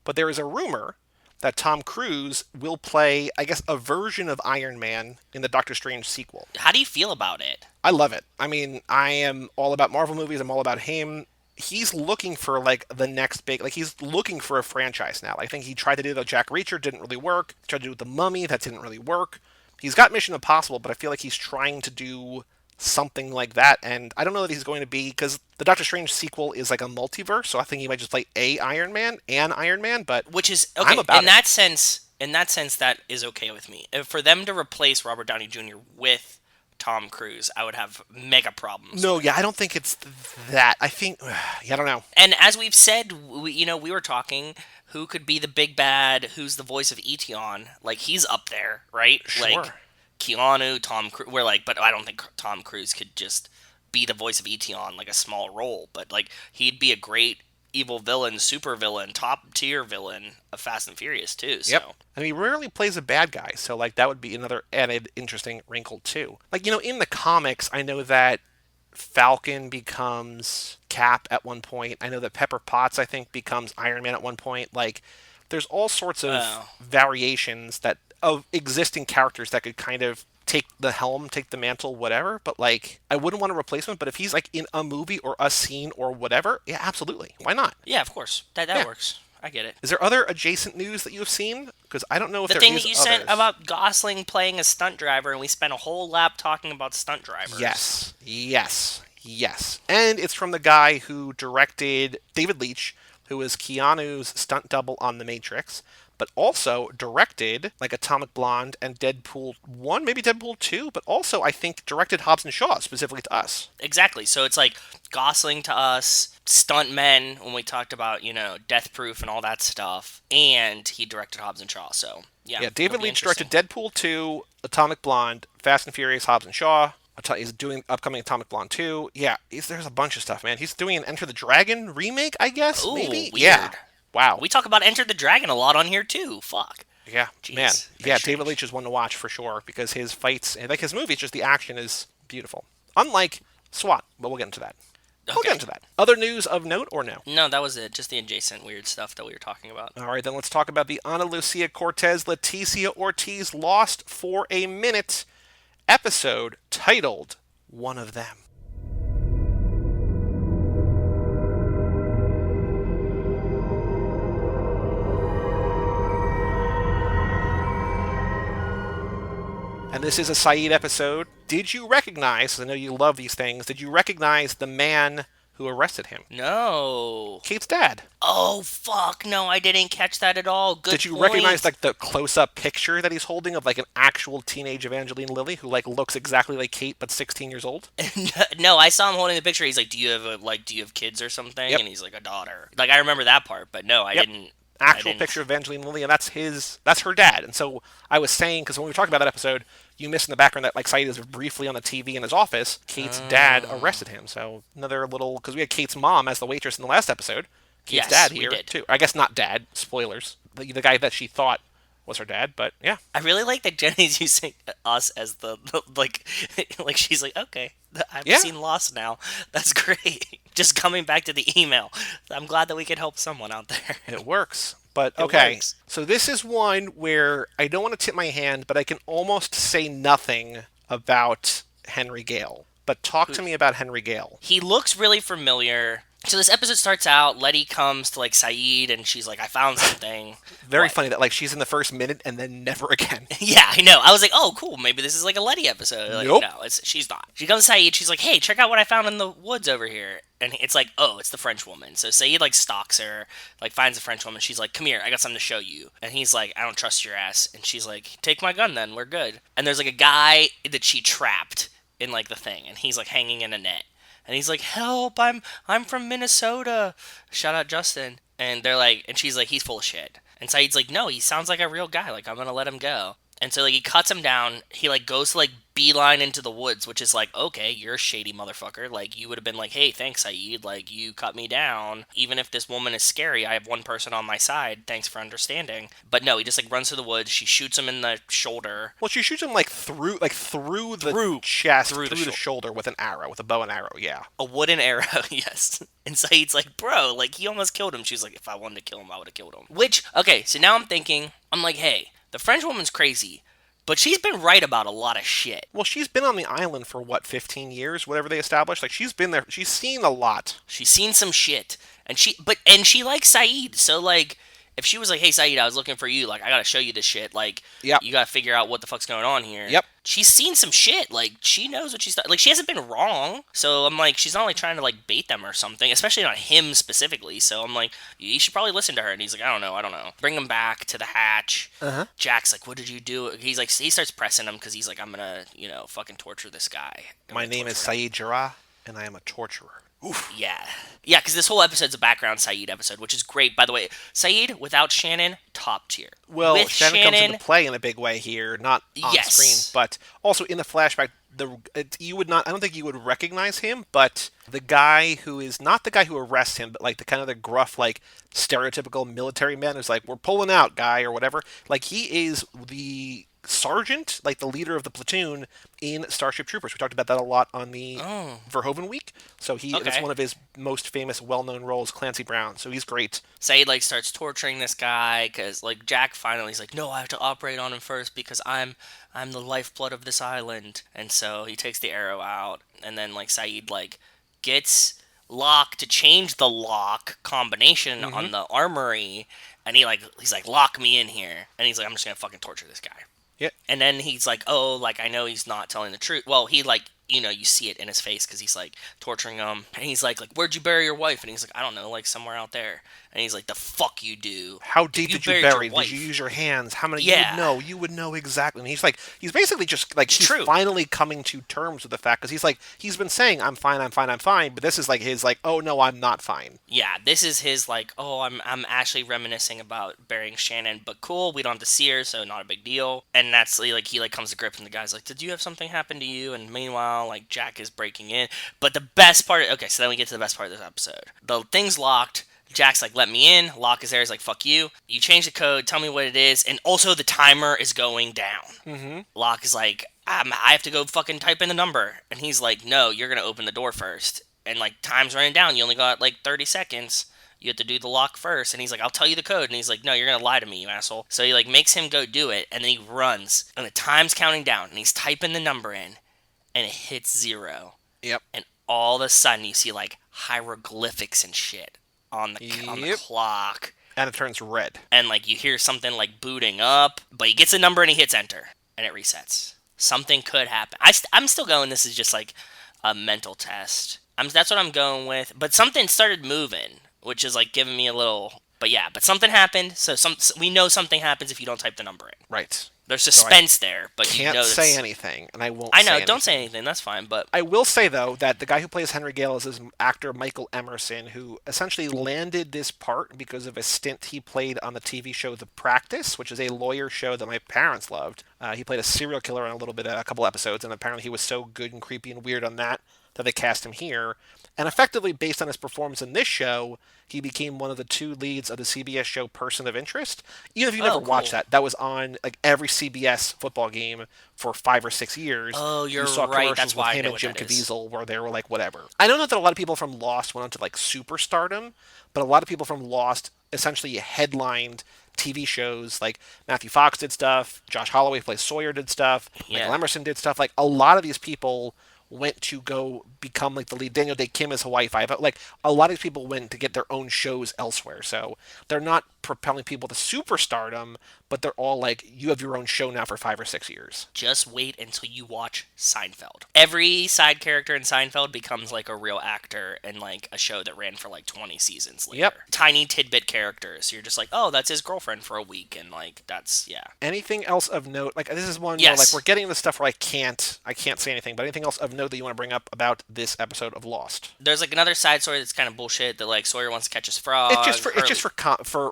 But there is a rumor that Tom Cruise will play, I guess, a version of Iron Man in the Doctor Strange sequel. How do you feel about it? I love it. I mean, I am all about Marvel movies. I'm all about him. He's looking for, like, the next big... Like, he's looking for a franchise now. I think he tried to do the Jack Reacher, didn't really work. He tried to do The Mummy, that didn't really work. He's got Mission Impossible, but I feel like he's trying to do something like that, and I don't know that he's going to be, because the Doctor Strange sequel is like a multiverse, so I think he might just play an Iron Man, but Which is okay I'm about in it. that sense. In that sense, that is okay with me. For them to replace Robert Downey Jr. with Tom Cruise, I would have mega problems. No, yeah, I don't think it's that. I think, yeah, I don't know. And as we've said, we were talking who could be the big bad, who's the voice of Etion. Like, he's up there, right? Sure. Like, Keanu, Tom Cruise. We're like, but I don't think Tom Cruise could just be the voice of Etion, like a small role. But, like, he'd be a great evil villain, super villain, top tier villain of Fast and Furious, too. So. Yep. And he rarely plays a bad guy, so, like, that would be another added interesting wrinkle, too. Like, in the comics, I know that Falcon becomes Cap at one point. I know that Pepper Potts, I think, becomes Iron Man at one point. Like, there's all sorts of variations of existing characters that could kind of take the helm, take the mantle, whatever. But, like, I wouldn't want to replace him. But if he's, like, in a movie or a scene or whatever, yeah, absolutely. Why not? Yeah, of course. That Yeah. works. I get it. Is there other adjacent news that you've seen? Because I don't know if The there thing is that you others. sent about Gosling playing a stunt driver, and we spent a whole lap talking about stunt drivers. Yes. And it's from the guy who directed David Leitch, who was Keanu's stunt double on The Matrix, but also directed, like, Atomic Blonde and Deadpool 1, maybe Deadpool 2, but also, I think, directed Hobbs and Shaw, specifically to us. Exactly. So it's like Gosling to us, stuntmen when we talked about, Death Proof and all that stuff, and he directed Hobbs and Shaw. So, yeah. David Leitch directed Deadpool 2, Atomic Blonde, Fast and Furious, Hobbs and Shaw. He's doing upcoming Atomic Blonde 2. Yeah, there's a bunch of stuff, man. He's doing an Enter the Dragon remake, I guess? Ooh, maybe? weird. Yeah. Wow. We talk about Enter the Dragon a lot on here, too. Fuck. Yeah, Jeez, man. very Yeah, strange. David Leitch is one to watch for sure, because his fights, like his movies, just the action is beautiful. Unlike S.W.A.T, but we'll get into that. We'll get into that. Other news of note or no? No, that was it. Just the adjacent weird stuff that we were talking about. All right, then let's talk about the Ana Lucia Cortez Leticia Ortiz Lost for a Minute episode titled One of Them. And this is a Saeed episode. Did you recognize, I know you love these things, did you recognize the man who arrested him? No. Kate's dad. Oh, fuck. No, I didn't catch that at all. Good Did you point. recognize, like, the close-up picture that he's holding of, like, an actual teenage Evangeline Lilly who, like, looks exactly like Kate but 16 years old? No, I saw him holding the picture. He's like, do you have kids or something? Yep. And he's like, a daughter. Like, I remember that part, but no, I didn't. Actual picture of Evangeline Lilly, and that's her dad. And so I was saying, because when we were talking about that episode, you missed in the background that, like, Saeed is briefly on the TV in his office. Kate's dad arrested him. So another little, because we had Kate's mom as the waitress in the last episode. Kate's dad here, too. I guess not dad, spoilers. The guy that she thought was her dad, but yeah. I really like that Jenny's using us as the like she's like, okay, I've seen Lost now. That's great. Just coming back to the email. I'm glad that we could help someone out there. It works. But, okay, works. So this is one where I don't want to tip my hand, but I can almost say nothing about Henry Gale. But talk to me about Henry Gale. He looks really familiar. So this episode starts out, Letty comes to like Saeed and she's like, I found something. Very What? funny that like she's in the first minute and then never again. Yeah, I know. I was like, oh, cool. Maybe this is like a Letty episode. Like, Nope. no, she's not. She comes to Saeed. She's like, hey, check out what I found in the woods over here. And it's like, oh, it's the French woman. So Saeed like stalks her, like finds the French woman. She's like, come here, I got something to show you. And he's like, I don't trust your ass. And she's like, take my gun then, we're good. And there's like a guy that she trapped in like the thing, and he's like hanging in a net. And he's like, help, I'm from Minnesota. Shout out Justin. And they're like, and she's like, he's full of shit. And Saeed's like, no, he sounds like a real guy. Like, I'm gonna let him go. And so like he cuts him down. He like goes to like beeline into the woods, which is like, okay, you're a shady motherfucker. Like you would have been like, hey, thanks, Saeed. Like you cut me down. Even if this woman is scary, I have one person on my side. Thanks for understanding. But no, he just like runs through the woods. She shoots him in the shoulder. Well, she shoots him like through the Through chest, through the through the shoulder with an arrow, with a bow and arrow. Yeah. a wooden arrow, yes. And Saeed's like, bro, like he almost killed him. She's like, if I wanted to kill him, I would have killed him. Which, okay, so now I'm thinking, I'm like, hey, the French woman's crazy, but she's been right about a lot of shit. Well, she's been on the island for what, 15 years, whatever they established. Like she's been there. She's seen a lot. She's seen some shit, and she likes Saeed. So like, if she was like, "Hey Saeed, I was looking for you. Like, I gotta show you this shit. Like, Yep. you gotta figure out what the fuck's going on here." Yep. She's seen some shit. Like, she knows what she's done. Like, she hasn't been wrong. So I'm like, she's not like trying to like bait them or something, especially not him specifically. So I'm like, you should probably listen to her. And he's like, I don't know. Bring him back to the hatch. Uh-huh. Jack's like, what did you do? He's like, he starts pressing him because he's like, I'm gonna, fucking torture this guy. My name is Saeed Jarrah, and I am a torturer. Oof. Yeah. Yeah, because this whole episode's a background Saeed episode, which is great. By the way, Saeed, without Shannon, top tier. Well, With Shannon comes into play in a big way here, not on yes. screen, but also in the flashback. You would not. I don't think you would recognize him, but the guy who is not the guy who arrests him, but like the kind of the gruff, like stereotypical military man who's like, "We're pulling out, guy," or whatever. Like he is the sergeant, like the leader of the platoon in Starship Troopers. We talked about that a lot on the Verhoeven week. So that's Okay. one of his most famous, well-known roles, Clancy Brown. So he's great. Saeed, like, starts torturing this guy because, like, Jack finally is like, no, I have to operate on him first because I'm the lifeblood of this island. And so he takes the arrow out, and then, like, Saeed, like, gets Locke to change the lock combination on the armory, and he's like, lock me in here. And he's like, I'm just gonna fucking torture this guy. Yeah. And then he's like, oh, like, I know he's not telling the truth. Well, he, like, you see it in his face because he's, like, torturing him. And he's like, where'd you bury your wife? And he's like, I don't know, like, somewhere out there. And he's like, the fuck you do. How If deep did you buried your bury? Did wife- you use your hands? How many? Yeah. You would know exactly. And he's basically just like, he's true. finally coming to terms with the fact, because he's been saying, I'm fine, I'm fine, I'm fine. But this is like his, like, oh no, I'm not fine. Yeah, this is his, like, oh, I'm actually reminiscing about burying Shannon, but cool, we don't have to see her, so not a big deal. And that's, like, he, like, comes to grips, and the guy's like, did you have something happen to you? And meanwhile, like, Jack is breaking in. But the best part, okay, so then we get to the best part of this episode. The thing's locked. Jack's like, let me in. Locke is there. He's like, fuck you. You change the code. Tell me what it is. And also, the timer is going down. Mm-hmm. Locke is like, I have to go fucking type in the number. And he's like, no, you're going to open the door first. And, like, time's running down. You only got, like, 30 seconds. You have to do the lock first. And he's like, I'll tell you the code. And he's like, no, you're going to lie to me, you asshole. So he, like, makes him go do it. And then he runs. And the time's counting down. And he's typing the number in. And it hits 0. Yep. And all of a sudden, you see, like, hieroglyphics and shit on the clock. And it turns red. And, like, you hear something, like, booting up. But he gets a number and he hits enter. And it resets. Something could happen. I'm still going, this is just, like, a mental test. That's what I'm going with. But something started moving, which is, like, giving me a little... But yeah, but something happened. So we know something happens if you don't type the number in. Right. There's suspense there, but Can't you know say anything, and I won't. I know. Say Don't say anything. That's fine. But I will say, though, that the guy who plays Henry Gale is his actor Michael Emerson, who essentially landed this part because of a stint he played on the TV show The Practice, which is a lawyer show that my parents loved. He played a serial killer in a couple episodes, and apparently he was so good and creepy and weird on that they cast him here. And effectively, based on his performance in this show, he became one of the 2 leads of the CBS show Person of Interest. Even if you never watched that was on like every CBS football game for 5 or 6 years. Oh, you're you saw right. commercials That's why with I him know and what Jim that is. Caviezel where they were like, whatever. I don't know that a lot of people from Lost went on to like superstardom, but a lot of people from Lost essentially headlined TV shows. Like Matthew Fox did stuff, Josh Holloway plays Sawyer did stuff, Yeah. Michael Emerson did stuff. Like a lot of these people went to go become like the lead. Daniel Day Kim is Hawaii Five. Like a lot of these people went to get their own shows elsewhere. So they're not propelling people to superstardom, but they're all like, you have your own show now for 5 or 6 years. Just wait until you watch Seinfeld. Every side character in Seinfeld becomes like a real actor in like a show that ran for like 20 seasons later. Yep. Tiny tidbit characters. You're just like, oh, that's his girlfriend for a week, and like that's yeah. Anything else of note? Like this is one Yes. where like we're getting into stuff where I can't say anything. But anything else of note that you want to bring up about this episode of Lost? There's like another side story that's kind of bullshit that like Sawyer wants to catch his frog. It's just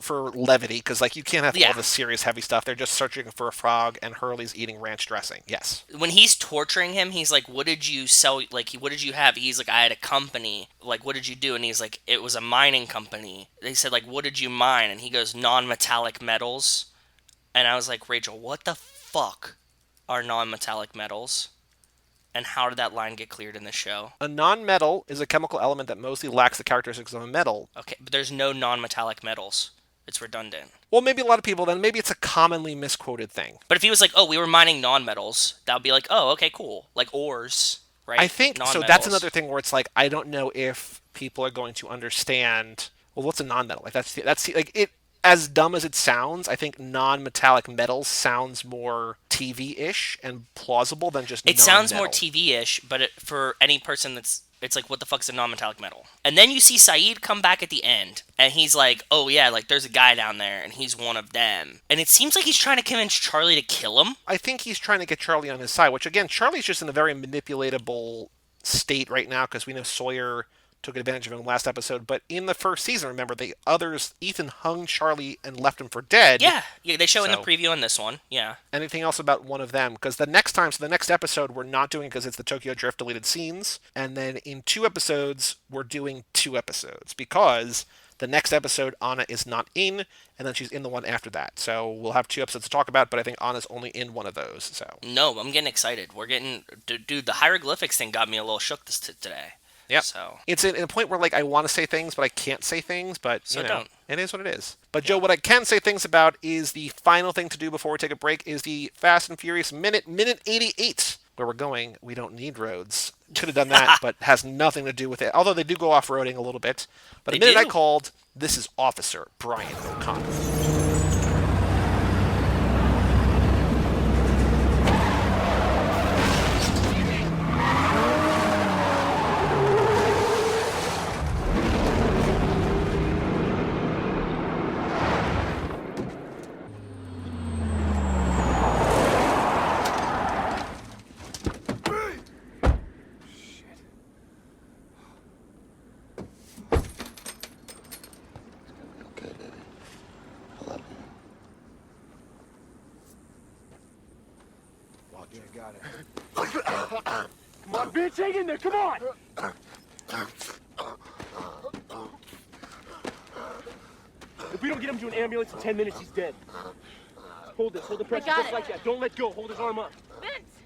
for levity, because like you can't have Yeah. all the serious heavy stuff. They're just searching for a frog, and Hurley's eating ranch dressing. Yes. When he's torturing him, he's like, "What did you sell? Like, what did you have?" He's like, "I had a company. Like, what did you do?" And he's like, "It was a mining company." They said, "Like, what did you mine?" And he goes, "Non-metallic metals." And I was like, "Rachel, what the fuck are non-metallic metals? And how did that line get cleared in the show?" A non-metal is a chemical element that mostly lacks the characteristics of a metal. Okay, but there's no non-metallic metals. It's redundant. Well, maybe a lot of people then, maybe it's a commonly misquoted thing. But if he was like, "Oh, we were mining non-metals," that would be like, "Oh, okay, cool." Like ores, right? I think so. Non-metals. That's another thing where it's like I don't know if people are going to understand. Well, what's a non-metal? Like that's like it. As dumb as it sounds, I think non-metallic metals sounds more TV-ish and plausible than just. It sounds more non-metal. TV-ish, but for any person it's like, what the fuck's a non-metallic metal? And then you see Saeed come back at the end, and he's like, "Oh yeah, like there's a guy down there, and he's one of them." And it seems like he's trying to convince Charlie to kill him. I think he's trying to get Charlie on his side, which again, Charlie's just in a very manipulatable state right now because we know Sawyer took advantage of him last episode. But in the first season, remember, Ethan hung Charlie and left him for dead. Yeah, they show in the So- preview in this one. Yeah. Anything else about one of them? Because the next episode, we're not doing because it's the Tokyo Drift deleted scenes. And then in 2 episodes, we're doing 2 episodes because the next episode, Anna is not in, and then she's in the one after that. So we'll have 2 episodes to talk about, but I think Anna's only in one of those. So No, I'm getting excited. Dude, the hieroglyphics thing got me a little shook today. Yep. So It's in a point where like I want to say things, but I can't say things. But So you know, don't. it is what it is. But Joe, what I can say things about is the final thing to do before we take a break is the Fast and Furious minute 88. Where we're going, we don't need roads. Could have done that, but has nothing to do with it. Although they do go off-roading a little bit. But They a minute I do. called, this is Officer Brian O'Connor. Okay, baby. I love you. Walk in, got it. Come on, bitch, hang in there, come on! If we don't get him to an ambulance in 10 minutes, he's dead. Hold the pressure got just it. like that. Don't let go, hold his arm up. Vince!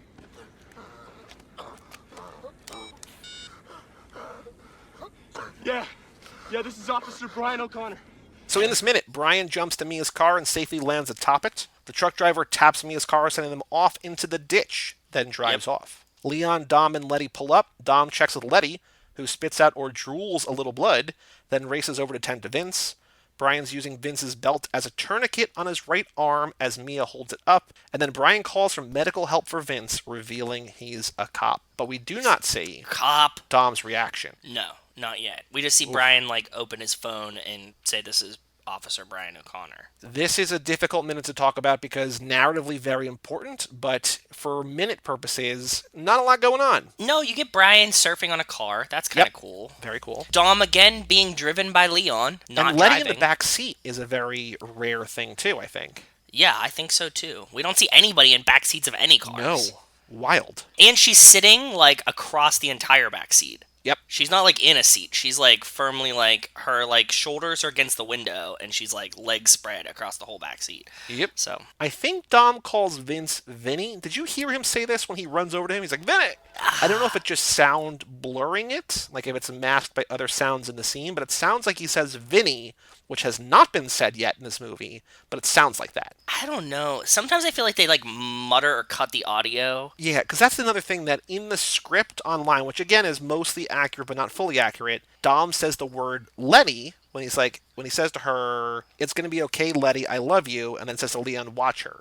Yeah, this is Officer Brian O'Connor. So in this minute, Brian jumps to Mia's car and safely lands atop it. The truck driver taps Mia's car, sending them off into the ditch, then drives off. Leon, Dom, and Letty pull up. Dom checks with Letty, who spits out or drools a little blood, then races over to tend to Vince. Brian's using Vince's belt as a tourniquet on his right arm as Mia holds it up, and then Brian calls for medical help for Vince, revealing he's a cop. But we do not see cop. Dom's reaction. No, not yet. We just see Brian like open his phone and say this is Officer Brian O'Connor. This is a difficult minute to talk about because narratively very important, but for minute purposes, not a lot going on. No, you get Brian surfing on a car. That's kind of cool. Very cool. Dom again being driven by Leon, not And Letty driving. in the back seat is a very rare thing too, I think. Yeah, I think so too. We don't see anybody in back seats of any cars. No. Wild. And she's sitting like across the entire back seat. Yep. She's not like in a seat. She's like firmly like her like shoulders are against the window and she's like legs spread across the whole back seat. Yep. So I think Dom calls Vince Vinny. Did you hear him say this when he runs over to him? He's like, Vinny! I don't know if it's just sound blurring it, like if it's masked by other sounds in the scene, but it sounds like he says Vinny, which has not been said yet in this movie, but it sounds like that. I don't know. Sometimes I feel like they like mutter or cut the audio. Yeah, because that's another thing that in the script online, which again is mostly accurate but not fully accurate, Dom says the word Letty when when he says to her, "It's going to be okay, Letty, I love you," and then says to Leon, "Watch her."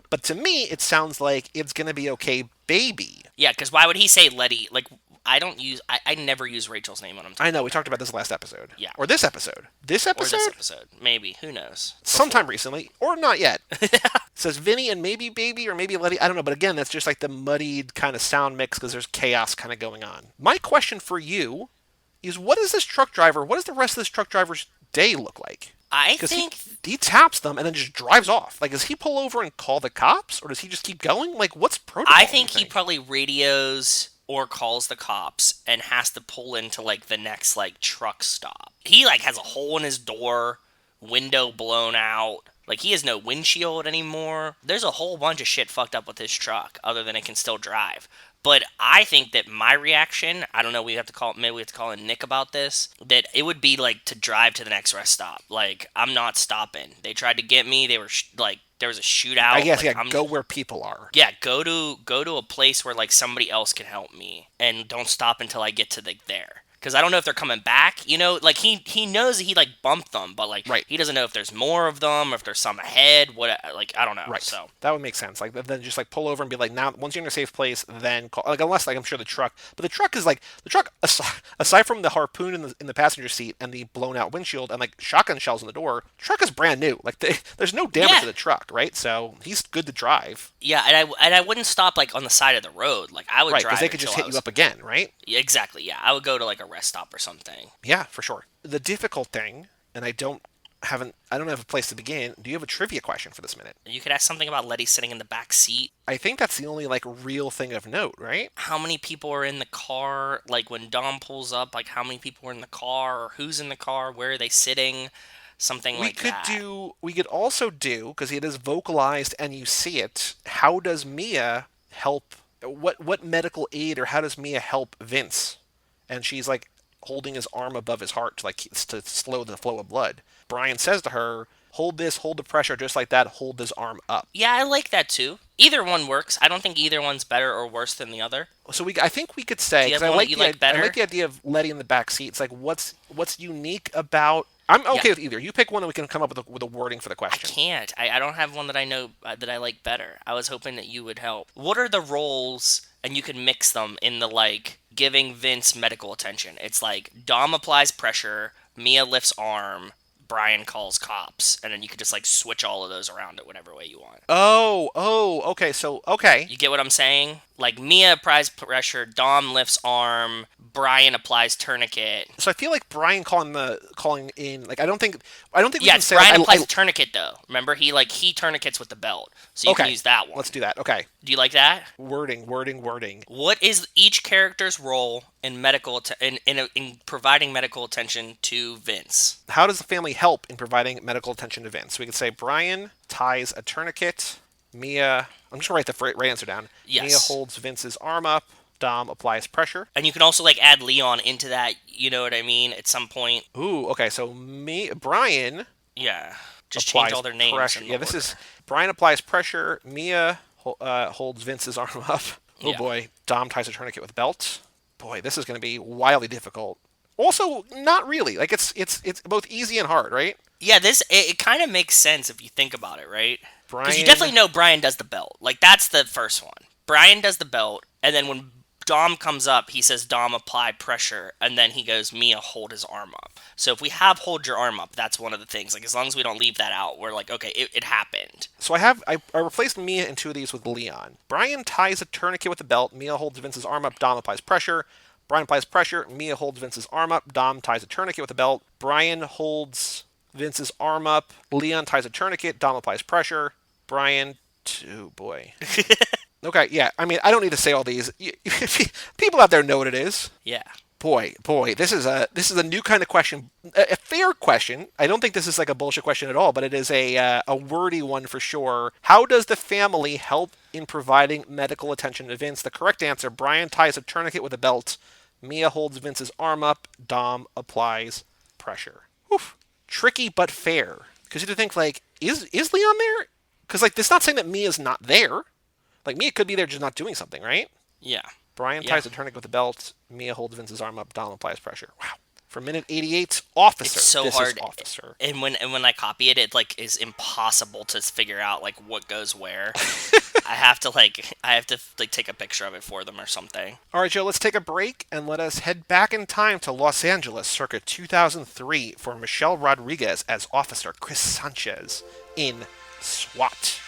But to me, it sounds like it's going to be okay, baby. Yeah, because why would he say Letty? Like, I never use Rachel's name when I'm talking. I know, we talked about this last episode. Yeah. Or this episode. This episode? Or this episode. Maybe. Who knows? Sometime recently, or not yet. It says Vinny and maybe baby, or maybe Letty. I don't know, but again, that's just like the muddied kind of sound mix because there's chaos kind of going on. My question for you is, what does the rest of this truck driver's day look like? I Because think he taps them and then just drives off. Like, does he pull over and call the cops, or does he just keep going? Like, what's protocol? I think he probably radios or calls the cops and has to pull into like the next like truck stop. He like has a hole in his door, window blown out. Like he has no windshield anymore. There's a whole bunch of shit fucked up with his truck other than it can still drive. But I think that my reaction, I don't know, maybe we have to call in Nick about this, that it would be like to drive to the next rest stop. Like, I'm not stopping. They tried to get me. They were there was a shootout. I guess, like, yeah, go where people are. Yeah, go to a place where like somebody else can help me, and don't stop until I get to there. Because I don't know if they're coming back, you know? Like, he knows that he, like, bumped them, but, like, right. He doesn't know if there's more of them, or if there's some ahead, like, I don't know. Right. So that would make sense. Like, then just, like, pull over and be like, now, once you're in a safe place, then call. Like, unless, like, I'm sure the truck. But the truck is, like, aside from the harpoon in the passenger seat and the blown-out windshield and, like, shotgun shells in the door, the truck is brand new. Like, there's no damage to the truck, right? So, he's good to drive. Yeah, and I wouldn't stop, like, on the side of the road. Like, I would drive. Right, because they could just hit you up again, right? Yeah, exactly, yeah. I would go to, like, a rest stop or something. Yeah, for sure. The difficult thing, and I don't have a place to begin. Do you have a trivia question for this minute? You could ask something about Letty sitting in the back seat. I think that's the only like real thing of note, right? How many people are in the car? Like when Dom pulls up, like how many people are in the car, or who's in the car? Where are they sitting? Something like that. We could also do, because it is vocalized and you see it. How does Mia help? What medical aid, or how does Mia help Vince? And she's like holding his arm above his heart to slow the flow of blood. Brian says to her, hold the pressure just like that, hold his arm up. Yeah, I like that too. Either one works. I don't think either one's better or worse than the other. So I think we could say, because I like the idea of Letty in the back seat. It's like, what's unique about... I'm okay with either. You pick one and we can come up with a wording for the question. I can't. I don't have one that I know that I like better. I was hoping that you would help. What are the roles, and you can mix them in the, like, giving Vince medical attention? It's like, Dom applies pressure, Mia lifts arm, Brian calls cops, and then you could just, like, switch all of those around it whatever way you want. Okay, so, okay. You get what I'm saying? Like, Mia applies pressure, Dom lifts arm, Brian applies tourniquet. So I feel like Brian calling in, like, I don't think we can say... Brian applies tourniquet, though. Remember, he tourniquets with the belt, so you can use that one. Let's do that, okay. Do you like that? Wording. What is each character's role in in providing medical attention to Vince? How does the family help in providing medical attention to Vince? We could say Brian ties a tourniquet, Mia... I'm just going to write the right answer down. Yes. Mia holds Vince's arm up, Dom applies pressure. And you can also, like, add Leon into that, you know what I mean, at some point. Ooh, okay, so Brian... Yeah, just change all their names. Pressure. Yeah, this is... Brian applies pressure, Mia holds Vince's arm up. Oh, boy. Dom ties a tourniquet with a belt. Boy, this is going to be wildly difficult. Also, not really. Like, it's both easy and hard, right? Yeah, it kind of makes sense if you think about it, right? Because you Brian... definitely know Brian does the belt. Like, that's the first one. Brian does the belt, and then when Dom comes up, he says, Dom, apply pressure, and then he goes, Mia, hold his arm up. So if we have hold your arm up, that's one of the things. Like, as long as we don't leave that out, we're like, okay, it happened. So I replaced Mia in two of these with Leon. Brian ties a tourniquet with a belt, Mia holds Vince's arm up, Dom applies pressure. Brian applies pressure, Mia holds Vince's arm up, Dom ties a tourniquet with a belt. Brian holds Vince's arm up, Leon ties a tourniquet, Dom applies pressure. Brian... Oh, boy. Okay, yeah. I mean, I don't need to say all these. People out there know what it is. Yeah. Boy, this is a new kind of question, a fair question. I don't think this is like a bullshit question at all, but it is a wordy one for sure. How does the family help in providing medical attention to Vince? The correct answer: Brian ties a tourniquet with a belt. Mia holds Vince's arm up. Dom applies pressure. Oof. Tricky but fair. Because you have to think like, is Leon there? Because like, it's not saying that Mia's not there. Like Mia could be there, just not doing something, right? Yeah. Brian ties a tourniquet with a belt. Mia holds Vince's arm up. Dom applies pressure. Wow. For minute 88, officer. It's so this hard. Is officer. And when I copy it, it like is impossible to figure out like what goes where. I have to take a picture of it for them or something. All right, Joe. Let's take a break and let us head back in time to Los Angeles, circa 2003, for Michelle Rodriguez as Officer Chris Sanchez in S.W.A.T.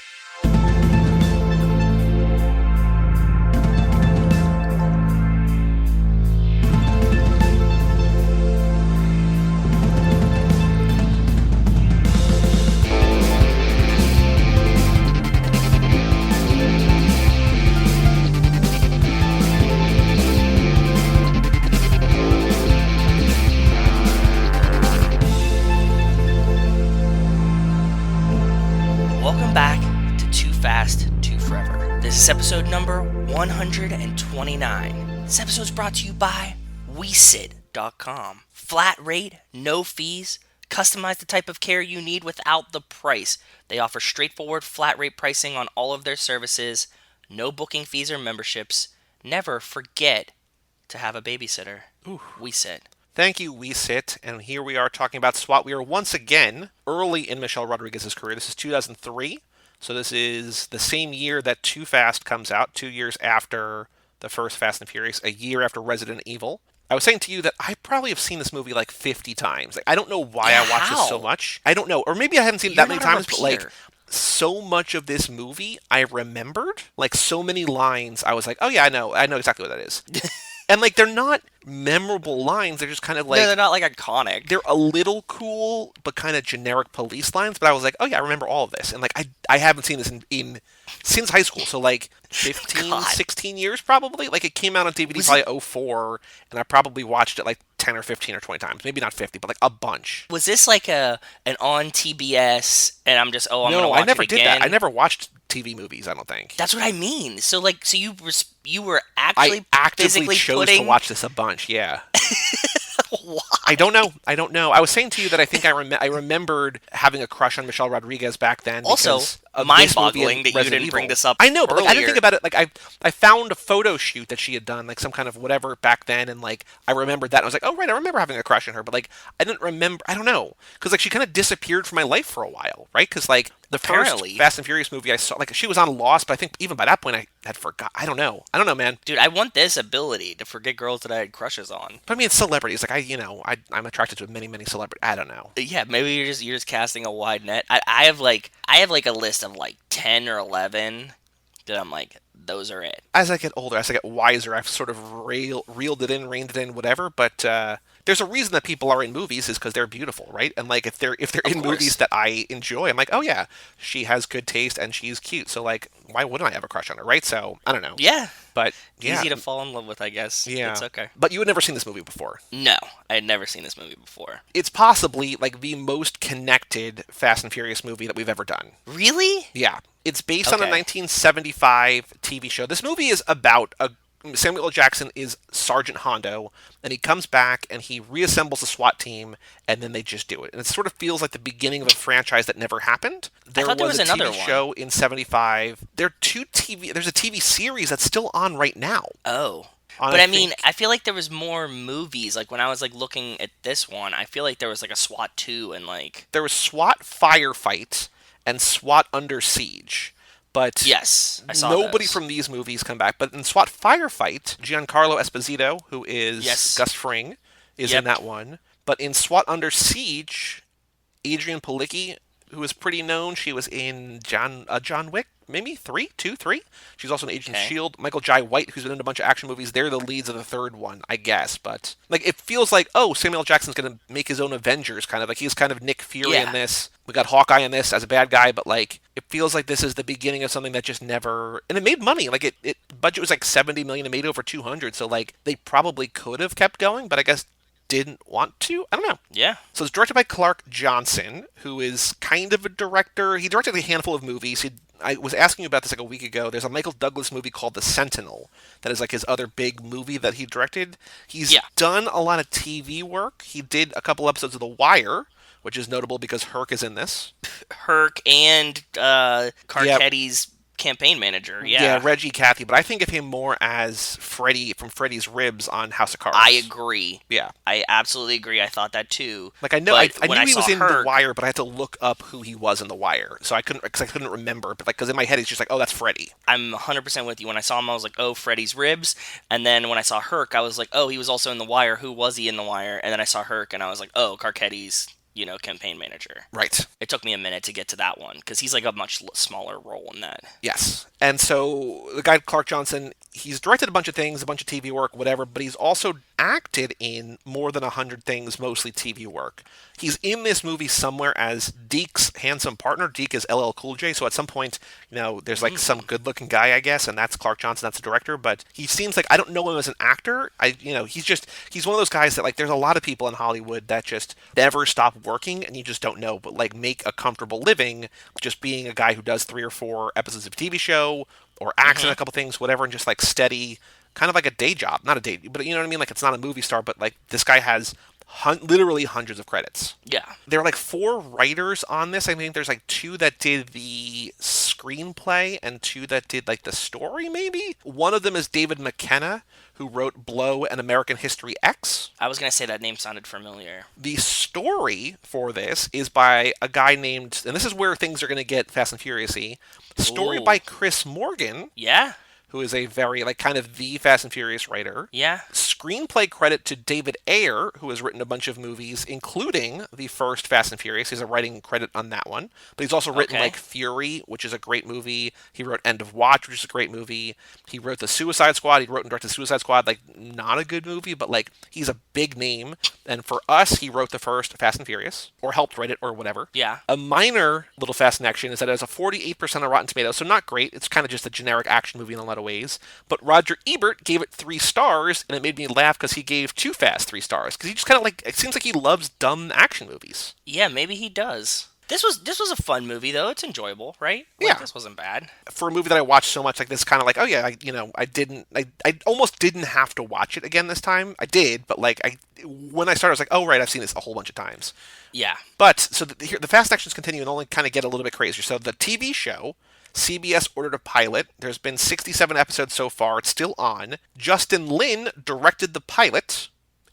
Welcome back to Too Fast, Too Forever. This is episode number 129. This episode is brought to you by WeSit.com. Flat rate, no fees. Customize the type of care you need without the price. They offer straightforward flat rate pricing on all of their services. No booking fees or memberships. Never forget to have a babysitter. Ooh. WeSit. Thank you, We Sit, and here we are talking about SWAT. We are once again early in Michelle Rodriguez's career. This is 2003, so this is the same year that Too Fast comes out, 2 years after the first Fast and Furious, a year after Resident Evil. I was saying to you that I probably have seen this movie like 50 times. Like, I don't know why I watched this so much. I don't know, or maybe I haven't seen it that many times, but like, so much of this movie I remembered. Like, so many lines, I was like, oh yeah, I know exactly what that is. And, like, they're not memorable lines. They're just kind of like... No, they're not, like, iconic. They're a little cool, but kind of generic police lines. But I was like, oh, yeah, I remember all of this. And, like, I haven't seen this in since high school. So, like, 15, 16 years, probably. Like, it came out on DVD probably 2004, and I probably watched it, like, 10 or 15 or 20 times. Maybe not 50, but, like, a bunch. Was this, like, an on TBS, and I'm just, I'm going to watch it again? No, I never did that. I never watched TV movies, I don't think. That's what I mean. So, like, you were actually I actively physically chose to watch this a bunch, yeah. Why? I don't know. I was saying to you that I think I remembered having a crush on Michelle Rodriguez back then. Also, mind-boggling that you didn't bring this up. I know, but like, I didn't earlier. think about it. Like, I found a photo shoot that she had done, like some kind of whatever back then, and like I remembered that. And I was like, oh right, I remember having a crush on her. But like, I didn't remember. I don't know, because like she kind of disappeared from my life for a while, right? Because like the first Fast and Furious movie I saw, like she was on Lost, but I think even by that point I had forgot. I don't know, man. Dude, I want this ability to forget girls that I had crushes on. But I mean, it's celebrities. Like I'm attracted to many celebrities. I don't know. Yeah, maybe you're just casting a wide net. I have a list of like 10 or 11 that I'm like, those are it. As I get older, as I get wiser, I've sort of reined it in, whatever. But there's a reason that people are in movies is because they're beautiful, right? And like if they're in movies that I enjoy, I'm like, oh yeah, she has good taste and she's cute. So like, why wouldn't I have a crush on her, right? So I don't know. Yeah. But yeah. Easy to fall in love with, I guess. Yeah. It's okay. But you had never seen this movie before. No, I had never seen this movie before. It's possibly like the most connected Fast and Furious movie that we've ever done. Really? Yeah. It's based on a 1975 TV show. This movie is about Samuel L. Jackson is Sergeant Hondo, and he comes back and he reassembles a SWAT team, and then they just do it. And it sort of feels like the beginning of a franchise that never happened. I thought there was another TV show in 75. There's a TV series that's still on right now. Oh. But I mean, I feel like there was more movies. Like when I was like looking at this one, I feel like there was like a SWAT 2 and like... There was SWAT Firefight and SWAT Under Siege. But yes, I saw nobody those. from these movies come back. But in SWAT Firefight, Giancarlo Esposito, who is Gus Fring, is in that one. But in SWAT Under Siege, Adrian Palicki, who is pretty known. She was in John Wick, maybe 3, 2, 3. She's also in Agent of S.H.I.E.L.D. Michael Jai White, who's been in a bunch of action movies. They're the leads of the third one, I guess. But like, it feels like, oh, Samuel L. Jackson's going to make his own Avengers, kind of like he's kind of Nick Fury in this. We got Hawkeye in this as a bad guy, but like, it feels like this is the beginning of something that just never. And it made money. Like it budget was like $70 million. It made over 200. So like, they probably could have kept going, but I guess didn't want to. I don't know. Yeah. So it's directed by Clark Johnson, who is kind of a director. He directed a handful of movies. I was asking you about this like a week ago. There's a Michael Douglas movie called The Sentinel that is like his other big movie that he directed. He's done a lot of TV work. He did a couple episodes of The Wire, which is notable because Herc is in this. Herc and Carcetti's campaign manager. Yeah, Reggie Cathy, but I think of him more as Freddy from Freddy's Ribs on House of Cards. I agree. Yeah, I absolutely agree. I thought that too. Like I knew he was in Herc, The Wire, but I had to look up who he was in The Wire, so I couldn't remember. But like, because in my head he's just like, oh, that's Freddy. I'm 100% with you. When I saw him, I was like, oh, Freddy's Ribs. And then when I saw Herc, I was like, oh, he was also in The Wire. Who was he in The Wire? And then I saw Herc, and I was like, oh, Carcetti's campaign manager. Right. It took me a minute to get to that one because he's like a much smaller role in that. Yes. And so the guy Clark Johnson, he's directed a bunch of things, a bunch of TV work, whatever, but he's also acted in more than 100 things, mostly TV work. He's in this movie somewhere as Deke's handsome partner. Deke is LL Cool J, so at some point, there's like some good-looking guy, I guess, and that's Clark Johnson, that's the director, but he seems like, I don't know him as an actor. He's one of those guys that, like, there's a lot of people in Hollywood that just never stop working, and you just don't know, but, like, make a comfortable living just being a guy who does 3 or 4 episodes of a TV show, or acts in a couple things, whatever, and just, like, steady, kind of like a day job. Not a day, but you know what I mean? Like, it's not a movie star, but, like, this guy has literally hundreds of credits. Yeah. There are like 4 writers on this. I think there's like 2 that did the screenplay and 2 that did like the story, maybe? One of them is David McKenna, who wrote Blow and American History X. I was going to say that name sounded familiar. The story for this is by a guy named, and this is where things are going to get Fast and Furious-y, story by Chris Morgan. Yeah. Who is a very, like, kind of the Fast and Furious writer. Yeah. Screenplay credit to David Ayer, who has written a bunch of movies, including the first Fast and Furious. He has a writing credit on that one. But he's also written, like, Fury, which is a great movie. He wrote End of Watch, which is a great movie. He wrote The Suicide Squad. He wrote and directed Suicide Squad. Like, not a good movie, but, like, he's a big name. And for us, he wrote the first Fast and Furious, or helped write it, or whatever. Yeah. A minor little Fast and Action is that it has a 48% on Rotten Tomatoes, so not great. It's kind of just a generic action movie in a lot of ways. But Roger Ebert gave it 3 stars, and it made me laugh because he gave Too Fast 3 stars. Because he just kind of like, it seems like he loves dumb action movies. Yeah, maybe he does. This was a fun movie, though. It's enjoyable, right? Like, yeah. This wasn't bad. For a movie that I watched so much, like this, kind of like, oh yeah, I almost didn't have to watch it again this time. I did, but like, when I started, I was like, oh right, I've seen this a whole bunch of times. Yeah. But, so the Fast Actions continue and only kind of get a little bit crazier. So the TV show, CBS ordered a pilot. There's been 67 episodes so far. It's still on. Justin Lin directed the pilot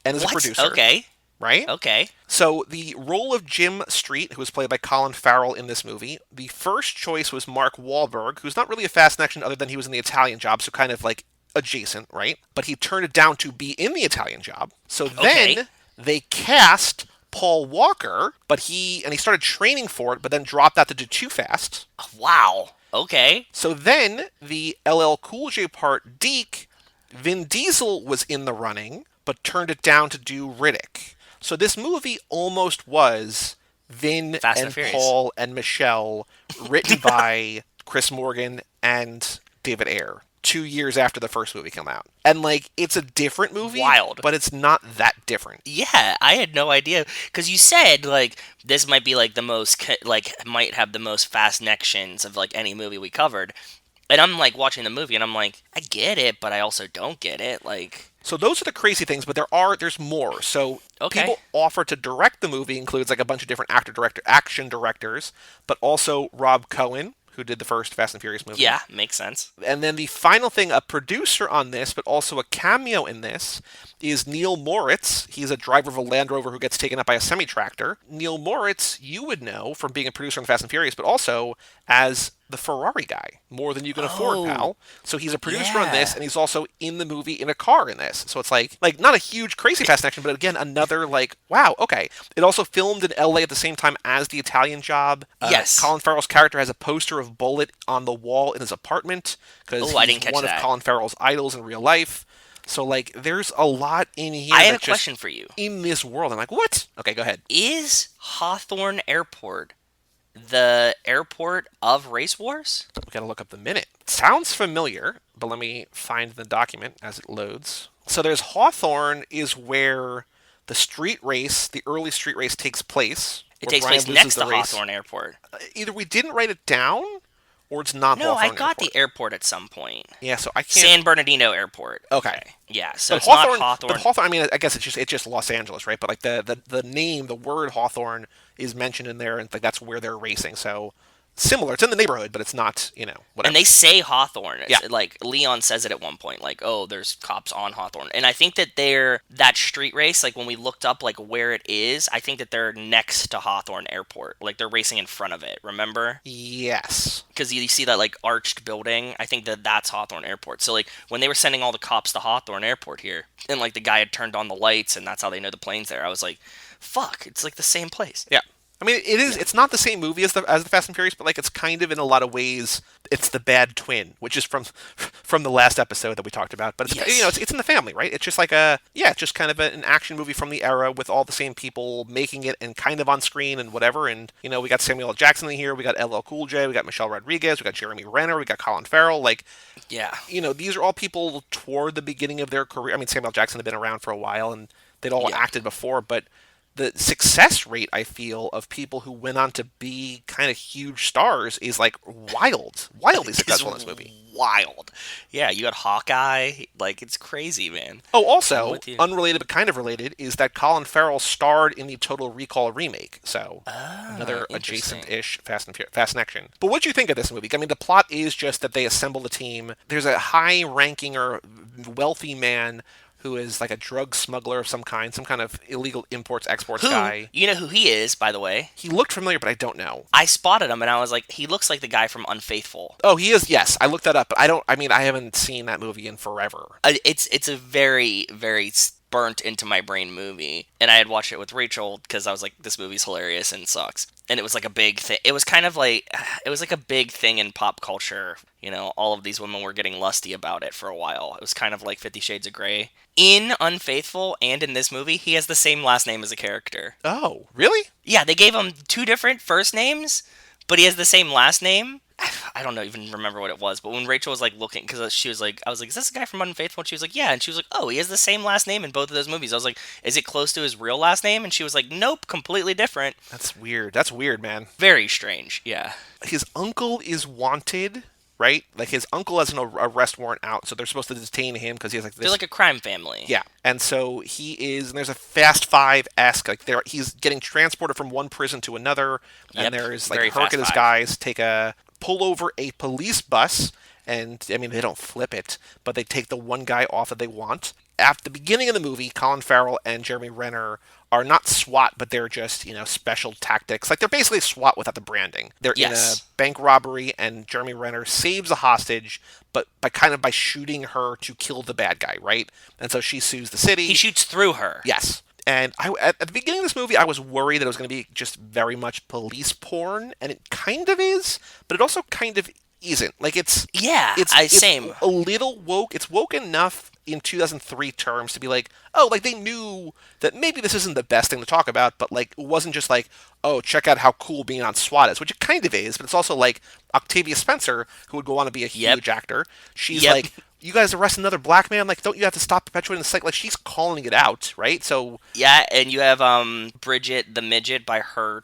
and is a producer. Okay. Right? Okay. So the role of Jim Street, who was played by Colin Farrell in this movie, the first choice was Mark Wahlberg, who's not really a Fast and Action other than he was in the Italian Job, so kind of like adjacent, right? But he turned it down to be in the Italian Job. So then they cast Paul Walker, but he started training for it, but then dropped out to do Too Fast. Wow. Okay. So then the LL Cool J part, Deke, Vin Diesel was in the running, but turned it down to do Riddick. So this movie almost was Vin and Paul and Michelle, written by Chris Morgan and David Ayer, 2 years after the first movie came out. And, like, it's a different movie. Wild. But it's not that different. Yeah, I had no idea. Because you said, like, this might be, like, the most, like, might have the most fast connections of, like, any movie we covered. And I'm, like, watching the movie, and I'm like, I get it, but I also don't get it. Like... So those are the crazy things, but there's more. So people offer to direct the movie includes, like, a bunch of different action directors, but also Rob Cohen, who did the first Fast and Furious movie. Yeah, makes sense. And then the final thing, a producer on this, but also a cameo in this, is Neil Moritz. He's a driver of a Land Rover who gets taken up by a semi-tractor. Neil Moritz, you would know from being a producer on Fast and Furious, but also as the Ferrari guy. More than you can afford, pal. So he's a producer on this, and he's also in the movie in a car in this. So it's like not a huge crazy fast action, but again, another like, wow, okay. It also filmed in LA at the same time as The Italian Job. Yes. Colin Farrell's character has a poster of Bullet on the wall in his apartment because I didn't he's catch one that. of Colin Farrell's idols in real life. So, like, there's a lot in here. I have a question for you. In this world, I'm like, what? Okay, go ahead. Is Hawthorne Airport the airport of Race Wars? We gotta look up the minute. Sounds familiar, but let me find the document as it loads. So there's Hawthorne is where the street race, the early street race takes place. It where takes Brian place loses next the to race. Hawthorne Airport. Either we didn't write it down, or it's not No, Hawthorne I got Airport. the airport at some point. Yeah, so I can't... San Bernardino Airport. Okay. Yeah, so But it's not Hawthorne. But Hawthorne, I mean, I guess it's just Los Angeles, right? But like the name, the word Hawthorne is mentioned in there, and like that's where they're racing. So similar, it's in the neighborhood, but it's not, whatever. And they say Hawthorne. Yeah. Like, Leon says it at one point, like, oh, there's cops on Hawthorne. And I think that that street race, like, when we looked up, like, where it is, I think that they're next to Hawthorne Airport. Like, they're racing in front of it, remember? Yes. Because you see that, like, arched building. I think that that's Hawthorne Airport. So, like, when they were sending all the cops to Hawthorne Airport here, and, like, the guy had turned on the lights, and that's how they know the plane's there, I was like, fuck, it's, like, the same place. Yeah. I mean, it is. Yeah. It's not the same movie as the Fast and Furious, but like it's kind of in a lot of ways. It's the bad twin, which is from the last episode that we talked about. But it's it's in the family, right? It's just like it's just kind of an action movie from the era with all the same people making it and kind of on screen and whatever. And we got Samuel L. Jackson in here, we got LL Cool J, we got Michelle Rodriguez, we got Jeremy Renner, we got Colin Farrell. Like, yeah, these are all people toward the beginning of their career. I mean, Samuel L. Jackson had been around for a while and they'd all acted before, but the success rate, I feel, of people who went on to be kind of huge stars is like wildly successful in this movie. Wild. Yeah, you got Hawkeye. Like, it's crazy, man. Oh, also, unrelated but kind of related, is that Colin Farrell starred in the Total Recall remake. So, another adjacent-ish Fast and Action. But what do you think of this movie? I mean, the plot is just that they assemble a team. There's a high-ranking or wealthy man who is like a drug smuggler of some kind of illegal imports-exports guy. You know who he is, by the way? He looked familiar, but I don't know. I spotted him, and I was like, he looks like the guy from Unfaithful. Oh, he is, yes. I looked that up, but I haven't seen that movie in forever. It's a very, very burnt into my brain movie, and I had watched it with Rachel because I was like, this movie's hilarious and sucks. And it was like a big thing. It was kind of like, it was like a big thing in pop culture. All of these women were getting lusty about it for a while. It was kind of like 50 Shades of Grey. In Unfaithful and in this movie, he has the same last name as a character. Oh, really? Yeah, they gave him two different first names, but he has the same last name. I don't even remember what it was, but when Rachel was like looking, because she was like, I was like, is this the guy from Unfaithful? And she was like, yeah. And she was like, oh, he has the same last name in both of those movies. I was like, is it close to his real last name? And she was like, nope, completely different. That's weird, man. Very strange, yeah. His uncle is wanted, right? Like, his uncle has an arrest warrant out, so they're supposed to detain him because he has like this... They're like a crime family. Yeah, and so he is, and there's a Fast Five-esque, like, he's getting transported from one prison to another, and there's like Hercules guys pull over a police bus, and, I mean, they don't flip it, but they take the one guy off that they want. At the beginning of the movie, Colin Farrell and Jeremy Renner are not SWAT, but they're just, special tactics. Like, they're basically SWAT without the branding. They're in a bank robbery, and Jeremy Renner saves a hostage, but by shooting her to kill the bad guy, right? And so she sues the city. He shoots through her. Yes. And at the beginning of this movie, I was worried that it was going to be just very much police porn, and it kind of is, but it also kind of isn't. Like, it's same. A little woke. It's woke enough in 2003 terms to be like, oh, like, they knew that maybe this isn't the best thing to talk about, but, like, it wasn't just like, oh, check out how cool being on SWAT is, which it kind of is, but it's also like Octavia Spencer, who would go on to be a huge actor. She's like, you guys arrest another black man? Like, don't you have to stop perpetuating the cycle? Like, she's calling it out, right? So... Yeah, and you have Bridget the Midget by her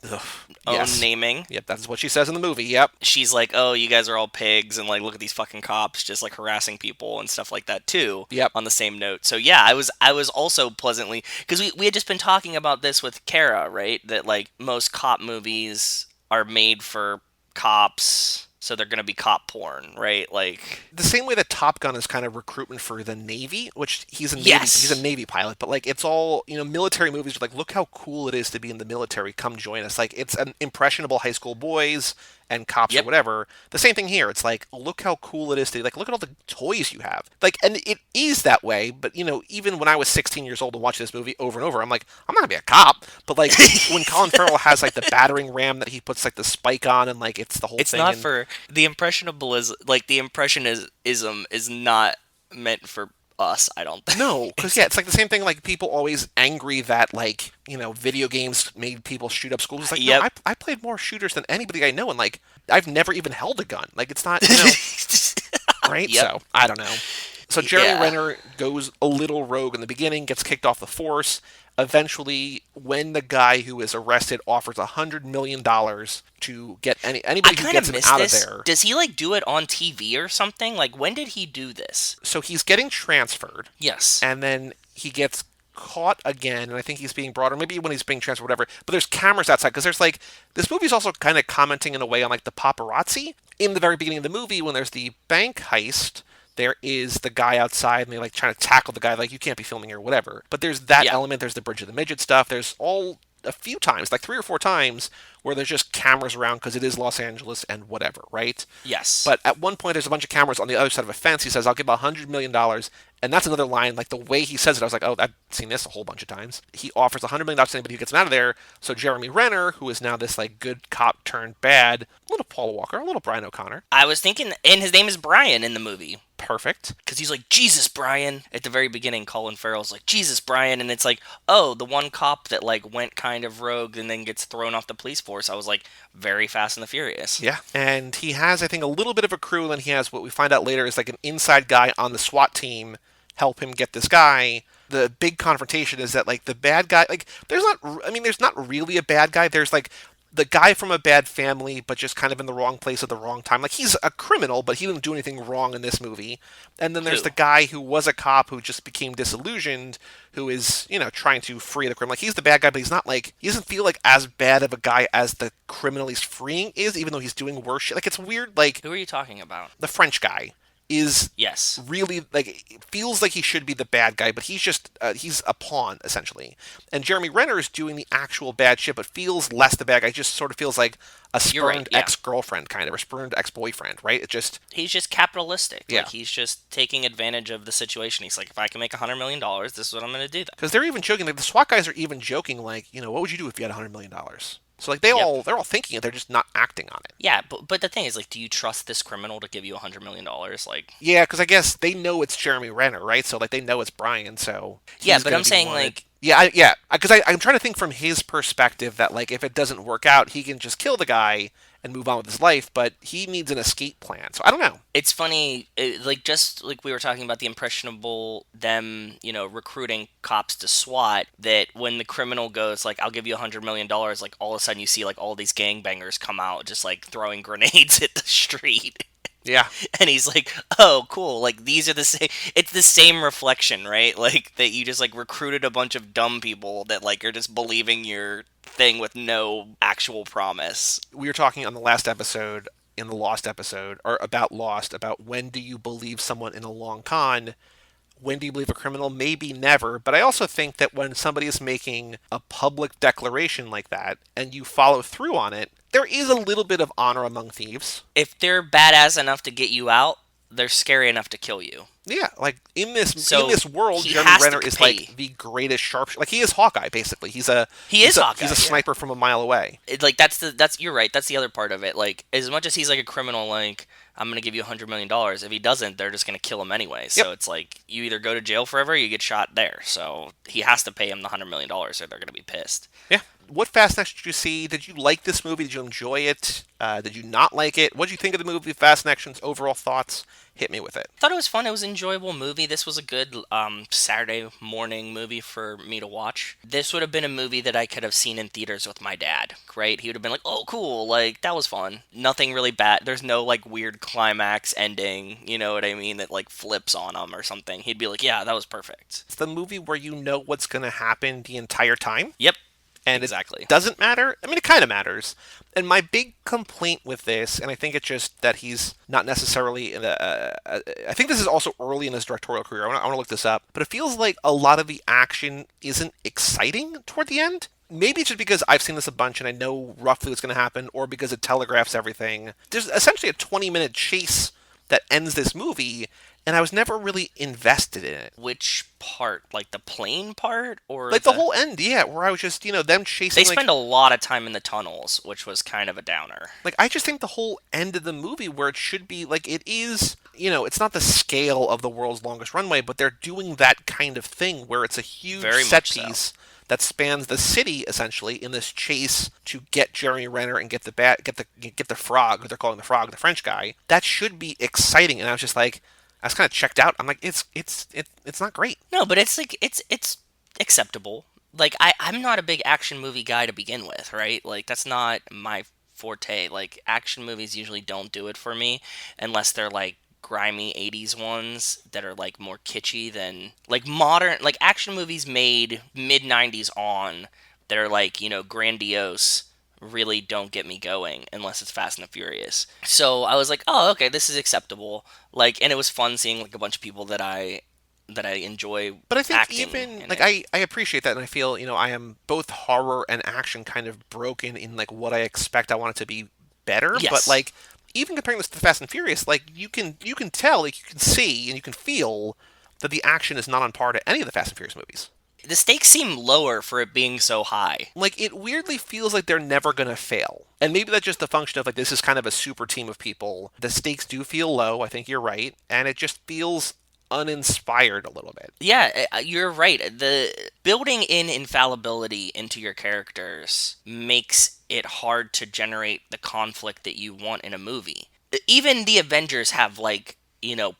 own naming. Yep, that's what she says in the movie, yep. She's like, oh, you guys are all pigs, and, like, look at these fucking cops just, like, harassing people and stuff like that, too. Yep. On the same note. So, yeah, I was also pleasantly... Because we had just been talking about this with Kara, right? That, like, most cop movies are made for cops... So they're going to be cop porn, right? Like, the same way that Top Gun is kind of recruitment for the Navy, which he's a Navy pilot, but like, it's all, military movies are like, look how cool it is to be in the military, come join us. Like, it's an impressionable high school boys, and cops or Yep. whatever. The same thing here. It's like, look how cool it is to, like, look at all the toys you have. Like, and it is that way, but, even when I was 16 years old and watching this movie over and over, I'm like, I'm not gonna be a cop. But, like, when Colin Farrell has, like, the battering ram that he puts, like, the spike on and, like, it's the whole It's thing. not and, for the impressionable like the impressionism is not meant for us, I don't think. No, because it's like the same thing. Like people always angry that like video games made people shoot up schools. It's like Yep. no, I played more shooters than anybody I know, and like I've never even held a gun. Like it's not right. Yep. So I don't know. So Jeremy Yeah. Renner goes a little rogue in the beginning, gets kicked off the force. Eventually, when the guy who is arrested offers $100 million to get I anybody who kind gets of him missed out this. of there, Does he like do it on TV or something? Like when did he do this? so he's getting transferred. Yes. And then he gets caught again, and I think he's being brought, or maybe when he's being transferred, whatever. But there's cameras outside because there's like this movie's also kind of commenting in a way on like the paparazzi in the very beginning of the movie when there's the bank heist. There is the guy outside, and they like trying to tackle the guy, like you can't be filming here, or whatever. But there's that Yeah. element. There's the Bridge of the Midget stuff. There's all a few times, like 3 or 4 times, where there's just cameras around because it is Los Angeles and whatever, right? Yes. But at one point, there's a bunch of cameras on the other side of a fence. He says, I'll give $100 million. And that's another line. Like the way he says it, I was like, oh, I've seen this a whole bunch of times. He offers $100 million to anybody who gets him out of there. So Jeremy Renner, who is now this like good cop turned bad, a little Paul Walker, a little Brian O'Connor. I was thinking, and his name is Brian in the movie. Perfect. Because he's like, Jesus, Brian. At the very beginning, Colin Farrell's like, Jesus, Brian. And it's like, oh, the one cop that like went kind of rogue and then gets thrown off the police force. I was like, very Fast and the Furious. Yeah. And he has, I think, a little bit of a crew. And then he has what we find out later is like an inside guy on the SWAT team help him get this guy. The big confrontation is that like the bad guy, like there's not really a bad guy. There's like the guy from a bad family, but just kind of in the wrong place at the wrong time. Like he's a criminal, but he didn't do anything wrong in this movie. And then there's Who? the guy who was a cop who just became disillusioned, who is, trying to free the criminal. Like he's the bad guy, but he's not like, he doesn't feel like as bad of a guy as the criminal he's freeing is, even though he's doing worse shit. Like it's weird, like Who are you talking about? the French guy is Yes. really like it feels like he should be the bad guy, but he's just he's a pawn essentially. And Jeremy Renner is doing the actual bad shit, but feels less the bad guy. Just sort of feels like a You're right, spurned yeah. ex-girlfriend kind of, or spurned ex-boyfriend, right? It just He's just capitalistic. Yeah. Like he's just taking advantage of the situation. He's like, if I can make $100 million, this is what I'm going to do. because they're even joking, like the SWAT guys are even joking, like what would you do if you had $100 million? So like they're all thinking it, they're just not acting on it. Yeah, but the thing is, like, do you trust this criminal to give you $100 million? Like, Yeah, because I guess they know it's Jeremy Renner, right? So like they know it's Brian. So yeah, he's but gonna I'm be saying wanted. like, Yeah, because I'm trying to think from his perspective that like if it doesn't work out, he can just kill the guy and move on with his life, but he needs an escape plan. So I don't know. it's funny, like just like we were talking about the impressionable them, recruiting cops to SWAT. That when the criminal goes like, "I'll give you $100 million," like all of a sudden you see like all these gangbangers come out just like throwing grenades at the street. Yeah, And he's like, "Oh, cool! Like these are the same. It's the same reflection, right? Like that you just like recruited a bunch of dumb people that like are just believing your thing with no actual promise." we were talking on the last episode, in the Lost episode, or about Lost, about when do you believe someone in a long con? When do you believe a criminal? Maybe never. But I also think that when somebody is making a public declaration like that and you follow through on it, there is a little bit of honor among thieves. If they're badass enough to get you out, they're scary enough to kill you. Yeah, like in this So, world, he Jeremy has to Renner is pay. like the greatest sharpshooter. Like he is Hawkeye, basically. He's Hawkeye, He's a yeah. sniper from a mile away. Like you're right. That's the other part of it. Like as much as he's like a criminal, like I'm gonna give you $100 million. If he doesn't, they're just gonna kill him anyway. So Yep. it's like you either go to jail forever, or you get shot there. So he has to pay him the $100 million, or they're gonna be pissed. Yeah. What Fast Next did you see? Did you like this movie? Did you enjoy it? Did you not like it? What did you think of the movie? Fast Connections, overall thoughts? Hit me with it. Thought it was fun. It was an enjoyable movie. This was a good Saturday morning movie for me to watch. This would have been a movie that I could have seen in theaters with my dad, right? He would have been like, oh, cool. Like, that was fun. Nothing really bad. There's no, like, weird climax ending, you know what I mean, that, like, flips on him or something. He'd be like, yeah, that was perfect. It's the movie where you know what's going to happen the entire time. Yep. And Exactly. it doesn't matter. I mean, it kind of matters. And my big complaint with this, and I think it's just that he's not necessarily I think this is also early in his directorial career. I want to look this up. But it feels like a lot of the action isn't exciting toward the end. maybe it's just because I've seen this a bunch and I know roughly what's going to happen, or because it telegraphs everything. There's essentially a 20-minute chase that ends this movie, and I was never really invested in it. Which part? Like the plane part, or Like the whole end, yeah, where I was just, them chasing. They spend a lot of time in the tunnels, which was kind of a downer. Like, I just think the whole end of the movie, where it should be, like, it is, it's not the scale of the world's longest runway, but they're doing that kind of thing where it's a huge Very set much so. piece that spans the city essentially in this chase to get Jeremy Renner and get the frog, who they're calling the frog, the French guy. That should be exciting, and I was just like, I was kind of checked out. I'm like, it's not great. No, but it's like it's acceptable. Like I'm not a big action movie guy to begin with, right? Like that's not my forte. Like action movies usually don't do it for me unless they're like grimy 80s ones that are like more kitschy than like modern like action movies made mid 90s on that are like, grandiose really don't get me going unless it's Fast and the Furious. So I was like, "Oh, okay, this is acceptable." Like and it was fun seeing like a bunch of people that I enjoy But I think acting even in like it. I appreciate that, and I feel I am both horror and action kind of broken in like what I expect. I want it to be better, but Yes. like even comparing this to Fast and Furious, like you can tell, like you can see and you can feel that the action is not on par to any of the Fast and Furious movies. The stakes seem lower for it being so high. Like it weirdly feels like they're never gonna fail, and maybe that's just a function of like this is kind of a super team of people. The stakes do feel low. I think you're right, and it just feels uninspired a little bit. Yeah, you're right. The building in infallibility into your characters makes it hard to generate the conflict that you want in a movie. Even the Avengers have like,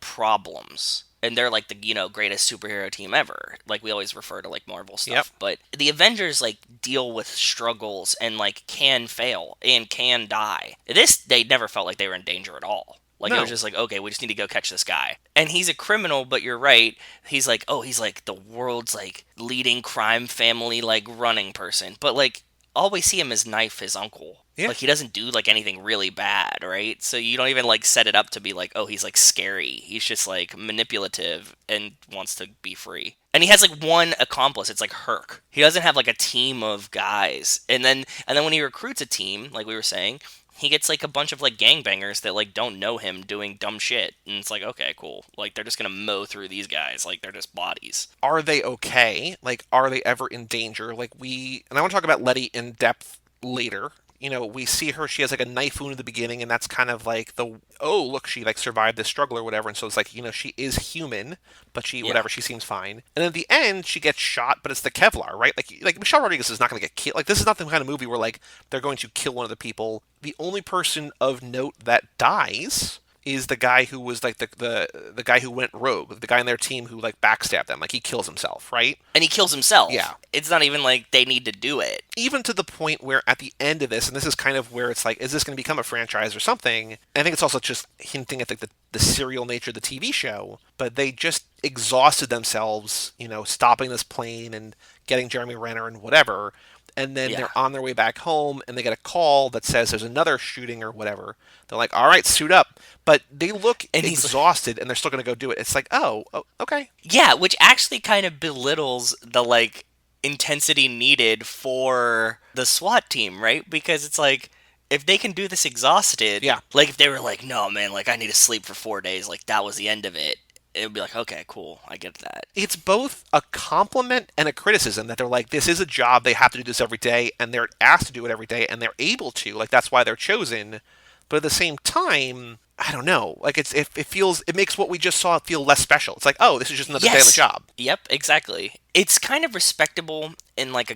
problems. And they're like the, greatest superhero team ever. Like we always refer to like Marvel Yep. stuff, but the Avengers like deal with struggles and like can fail and can die. This they never felt like they were in danger at all. Like it was No. just like, okay, we just need to go catch this guy. And he's a criminal, but you're right. He's like the world's like leading crime family like running person. But like all we see him is knife his uncle. Yeah. Like he doesn't do like anything really bad, right? So you don't even like set it up to be like, oh, he's like scary. He's just like manipulative and wants to be free. And he has like one accomplice. It's like Herc. He doesn't have like a team of guys. And then when he recruits a team, like we were saying, he gets like a bunch of like gangbangers that like don't know him doing dumb shit. And it's like, okay, cool. Like they're just gonna mow through these guys. Like they're just bodies. Are they okay? Like, are they ever in danger? And I want to talk about Letty in depth later. We see her, she has like a knife wound at the beginning, and that's kind of like oh, look, she like survived this struggle or whatever. And so it's like, she is human, but Yeah. she seems fine. And at the end, she gets shot, but it's the Kevlar, right? Like Michelle Rodriguez is not going to get killed. Like, this is not the kind of movie where like they're going to kill one of the people. The only person of note that dies is the guy who was like the guy who went rogue, the guy in their team who like backstabbed them. Like he kills himself, right? And he kills himself. Yeah. It's not even like they need to do it. Even to the point where at the end of this, and this is kind of where it's like, is this going to become a franchise or something? And I think it's also just hinting at like the serial nature of the TV show, but they just exhausted themselves, stopping this plane and getting Jeremy Renner and whatever. And then Yeah. they're on their way back home and they get a call that says there's another shooting or whatever. They're like, all right, suit up. But they look And he's like, exhausted and they're still going to go do it. It's like, oh, okay. yeah, which actually kind of belittles the like intensity needed for the SWAT team, right? Because it's like if they can do this exhausted, Yeah. like if they were like, no man, like I need to sleep for 4 days, like that was the end of it. It would be like, okay, cool, I get that. It's both a compliment and a criticism that they're like, this is a job, they have to do this every day, and they're asked to do it every day, and they're able to. Like, that's why they're chosen. But at the same time, I don't know. Like, it makes what we just saw feel less special. It's like, oh, this is just another day on the job. Yep, exactly. It's kind of respectable in like a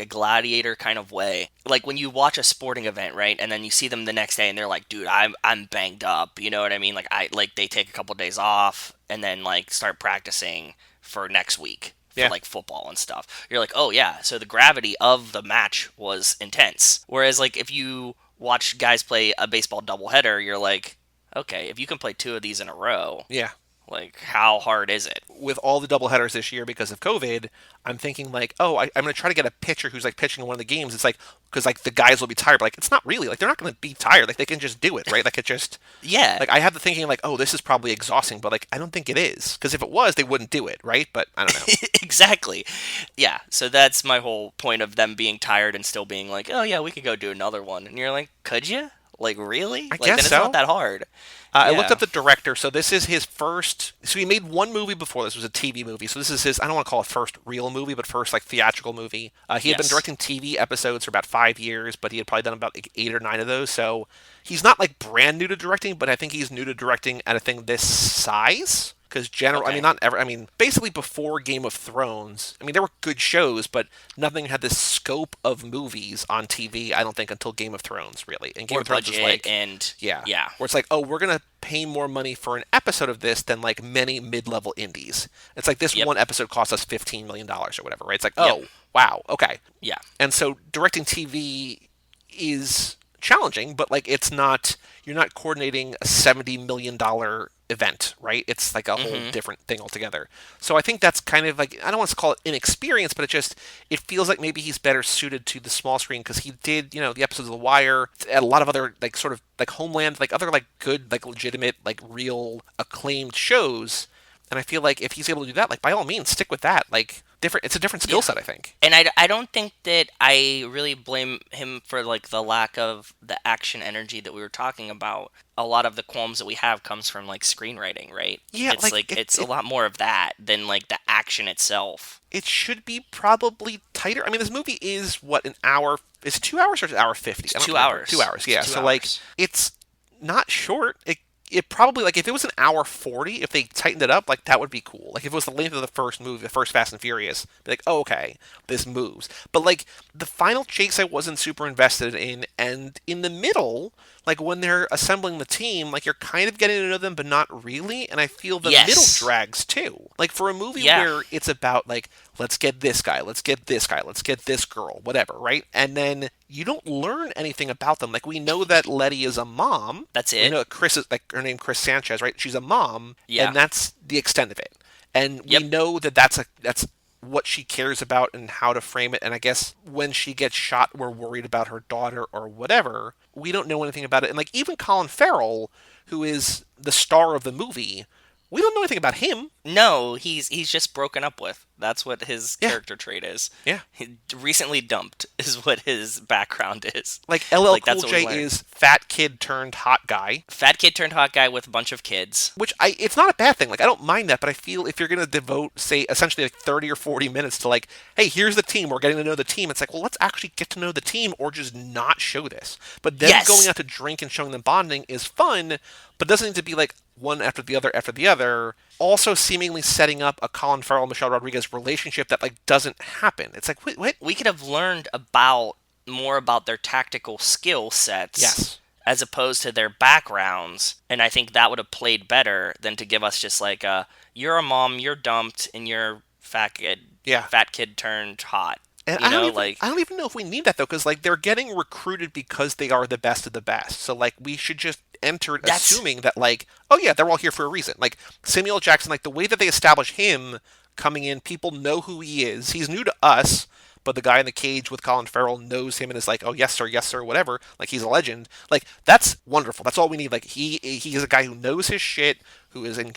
gladiator kind of way. Like when you watch a sporting event, right, and then you see them the next day, and they're like, "Dude, I'm banged up." You know what I mean? Like they take a couple days off and then like start practicing for next week for Yeah. like football and stuff. You're like, "Oh yeah." So the gravity of the match was intense. Whereas like if you watch guys play a baseball doubleheader, you're like, okay, if you can play two of these in a row, Yeah. Like, how hard is it? With all the doubleheaders this year because of COVID, I'm thinking like, oh, I'm going to try to get a pitcher who's like pitching in one of the games. It's like, because like the guys will be tired, but like it's not really like they're not going to be tired. Like they can just do it, right? Like it just, Yeah. like I have the thinking like, oh, this is probably exhausting, but like I don't think it is because if it was, they wouldn't do it, right? But I don't know. Exactly. Yeah. So that's my whole point of them being tired and still being like, oh yeah, we could go do another one. And you're like, could you? Like, really? I Like, guess then it's so. not that hard. I Yeah. looked up the director, so this is his first. So he made one movie before this was a TV movie. So this is his. I don't want to call it first real movie, but first like theatrical movie. He had been Yes. directing TV episodes for about 5 years, but he had probably done about like 8 or 9 of those. So he's not like brand new to directing, but I think he's new to directing at a thing this size. Because I Okay. mean, not ever. I mean, basically before Game of Thrones, I mean, there were good shows, but nothing had this scope of movies on TV. I don't think until Game of Thrones, really. And Game Or of Thrones is budget like, and yeah. yeah. Where it's like, oh, we're gonna pay more money for an episode of this than like many mid-level indies. It's like this Yep. one episode cost us $15 million or whatever, right? It's like, Yep. oh, wow, okay. Yeah. And so directing TV is challenging, but like it's not. You're not coordinating a $70 million event, right? It's like a whole different thing altogether. So I think that's kind of like I don't want to call it inexperience, but it feels like maybe he's better suited to the small screen because he did the episodes of The Wire and a lot of other like sort of like Homeland, like other like good like legitimate like real acclaimed shows. And I feel like if he's able to do that, like by all means, stick with that. Like different, it's a different skill set, I think. And I don't think that I really blame him for like the lack of the action energy that we were talking about. A lot of the qualms that we have comes from like screenwriting, right? Yeah, It's it's a lot more of that than like the action itself. It should be probably tighter. I mean, this movie is what an hour. Is it 2 hours or is it hour 50? It's I don't 2 remember. hours. 2 hours, yeah. It's 2 So like, hours. it's not short. It probably like if it was an hour 40, if they tightened it up, like that would be cool. Like if it was the length of the first movie, the first Fast and Furious, be like, oh, okay, this moves. But like the final chase, I wasn't super invested in, and in the middle, like when they're assembling the team, like you're kind of getting to know them, but not really. And I feel the Yes. middle drags too. Like for a movie Yeah. where it's about like let's get this guy, let's get this guy, let's get this girl, whatever, right? And then you don't learn anything about them. Like we know that Letty is a mom. That's We it. know that Chris is like her name, Chris Sanchez, right? She's a mom, Yeah. and that's the extent of it. And Yep. we know that that's what she cares about and how to frame it. And I guess when she gets shot, we're worried about her daughter or whatever. We don't know anything about it. And like even Colin Farrell, who is the star of the movie, we don't know anything about him. No, he's just broken up with. That's what his Yeah. character trait is. Yeah. He recently dumped is what his background is. Like LL Like, that's Cool what we J learned. is fat kid turned hot guy, Fat kid turned hot guy with a bunch of kids. which it's not a bad thing. Like I don't mind that, but I feel if you're going to devote, say, essentially like 30 or 40 minutes to like, hey, here's the team, we're getting to know the team. It's like, well, let's actually get to know the team, or just not show this. But then Yes. going out to drink and showing them bonding is fun, but doesn't need to be like one after the other after the other. Also, seemingly setting up a Colin Farrell Michelle Rodriguez relationship that like doesn't happen. It's like, wait, what? We could have learned about more about their tactical skill sets. Yes. As opposed to their backgrounds, and I think that would have played better than to give us just like you're a mom, you're dumped, and you're fat kid turned hot. And You I don't know, even, like I don't even know if we need that though, because like they're getting recruited because they are the best of the best. So like we should just enter it That's- assuming that like, oh yeah, they're all here for a reason. Like Samuel L. Jackson, like the way that they establish him coming in, people know who he is. He's new to us, but the guy in the cage with Colin Farrell knows him and is like, oh yes sir, whatever. Like he's a legend. Like that's wonderful. That's all we need. Like he is a guy who knows his shit, who is in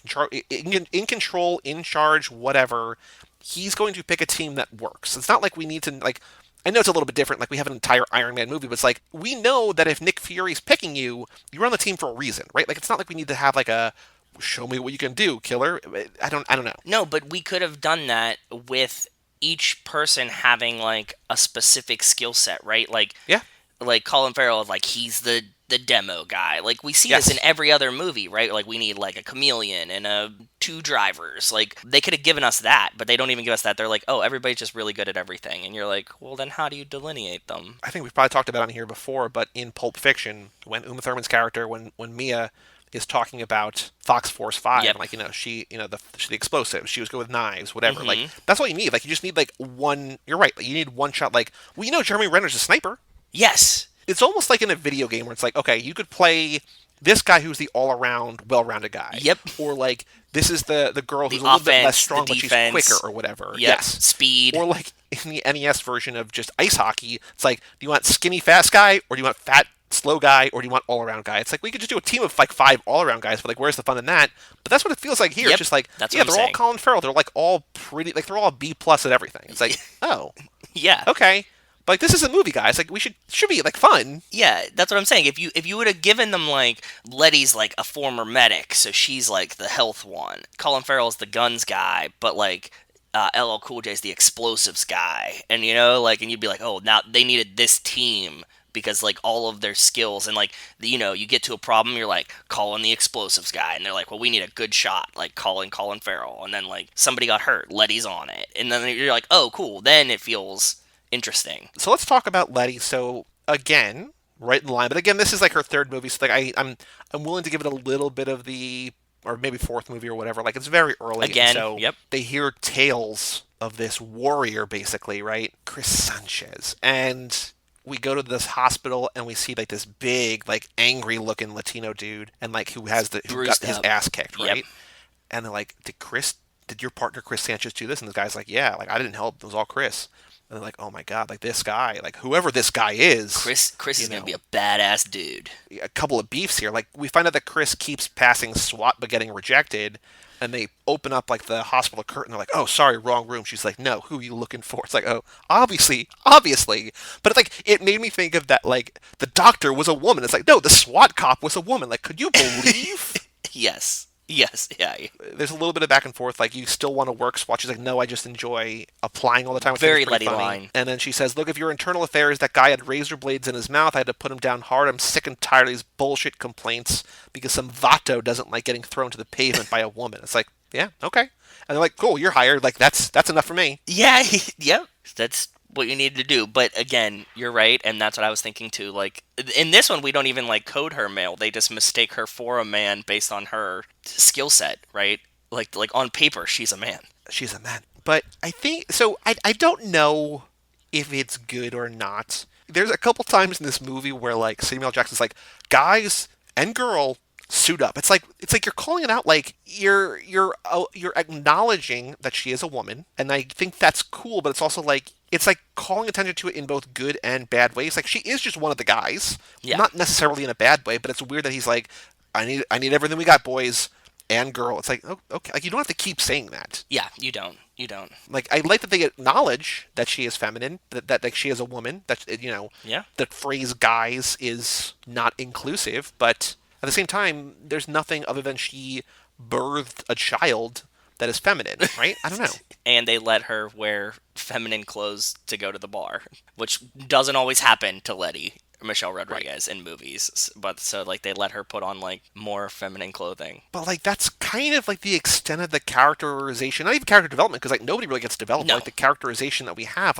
control, in charge, whatever. He's going to pick a team that works. It's not like we need to like. I know it's a little bit different. Like we have an entire Iron Man movie, but it's like we know that if Nick Fury's picking you, you're on the team for a reason, right? Like it's not like we need to have like a show me what you can do, killer. I don't know. no, but we could have done that with each person having like a specific skill set, right? Like Yeah. like Colin Farrell, like he's the demo guy. Like we see Yes. this in every other movie, right? Like we need like a chameleon and two drivers. Like they could have given us that, but they don't even give us that. They're like, oh, everybody's just really good at everything, and you're like, well, then how do you delineate them? I think we've probably talked about it on here before, but in Pulp Fiction, when Uma Thurman's character, when Mia is talking about Fox Force 5, Yep. like, she, the explosives, she was good with knives, whatever. Like, Mm-hmm. that's all you need. Like, you just need, like, one, you're right, like, you need one shot. Like, Jeremy Renner's a sniper. Yes. It's almost like in a video game where it's like, okay, you could play this guy who's the all-around, well-rounded guy. Yep. Or like this is the girl who's The a little bit less offense, strong, the but she's defense. quicker or whatever. Yep. Yes. Speed. Or like in the NES version of just ice hockey, it's like, do you want skinny fast guy, or do you want fat slow guy, or do you want all-around guy? It's like we could just do a team of like 5 all-around guys, but like where's the fun in that? But that's what it feels like here. Yep, It's just like, that's yeah, what I'm they're all saying. Colin Farrell. They're like all pretty, like they're all B plus at everything. It's like, oh, Yeah. okay. But like this is a movie, guys. Like we should be like fun. Yeah, that's what I'm saying. If you would have given them like Letty's like a former medic, so she's like the health one. Colin Farrell's the guns guy, but like LL Cool J's the explosives guy, and and you'd be like, oh, now they needed this team because like all of their skills and like you get to a problem, you're like calling the explosives guy, and they're like, well, we need a good shot, like calling Colin Farrell, and then like somebody got hurt, Letty's on it, and then you're like, oh, cool, then it feels interesting. So let's talk about Letty. So again, right in line, but again, this is like her 3rd movie, so like I'm willing to give it a little bit of the, or maybe 4th movie or whatever. Like it's very early. Again, so yep. They hear tales of this warrior, basically, right? Chris Sanchez, and we go to this hospital and we see like this big, like angry looking Latino dude, and like who got Bruised his up. ass kicked, right? Yep. And they're like, did your partner Chris Sanchez do this? And the guy's like, yeah, like I didn't help. It was all Chris. And they're like, oh my god, like this guy, like whoever this guy is, Chris is gonna be a badass dude. a couple of beefs here. Like we find out that Chris keeps passing SWAT but getting rejected, and they open up like the hospital curtain. They're like, oh, sorry, wrong room. She's like, no, who are you looking for? It's like, oh, obviously. But it's like it made me think of that, like the doctor was a woman. It's like, no, the SWAT cop was a woman. Like, could you believe? Yes, yeah. There's a little bit of back and forth. Like, you still want to work SWAT? She's like, no, I just enjoy applying all the time. Very Letty Letty line. And then she says, look, if your internal affairs, that guy had razor blades in his mouth. I had to put him down hard. I'm sick and tired of these bullshit complaints because some vato doesn't like getting thrown to the pavement by a woman. It's like, yeah, okay. And they're like, cool, you're hired. Like, that's enough for me. Yeah, yep. That's what you need to do. But again, you're right, and that's what I was thinking too. Like in this one, we don't even like code her male. They just mistake her for a man based on her skill set, right? Like on paper, she's a man. She's a man. But I think, so I don't know if it's good or not. There's a couple times in this movie where like Samuel Jackson's like, guys and girl, suit up. It's like you're calling it out, like you're acknowledging that she is a woman, and I think that's cool, but it's also like it's like calling attention to it in both good and bad ways. Like she is just one of the guys, not necessarily in a bad way, but it's weird that he's like, I need everything we got, boys and girl. It's like, oh, okay, like you don't have to keep saying that. Yeah, you don't. Like I like that they acknowledge that she is feminine, that like she is a woman. That that phrase "guys" is not inclusive, but at the same time, there's nothing other than she birthed a child that is feminine, right? I don't know. And they let her wear feminine clothes to go to the bar, which doesn't always happen to Letty, Michelle Rodriguez, in movies. But so like they let her put on like more feminine clothing. But like that's kind of like the extent of the characterization, not even character development, because like nobody really gets developed. No. Like the characterization that we have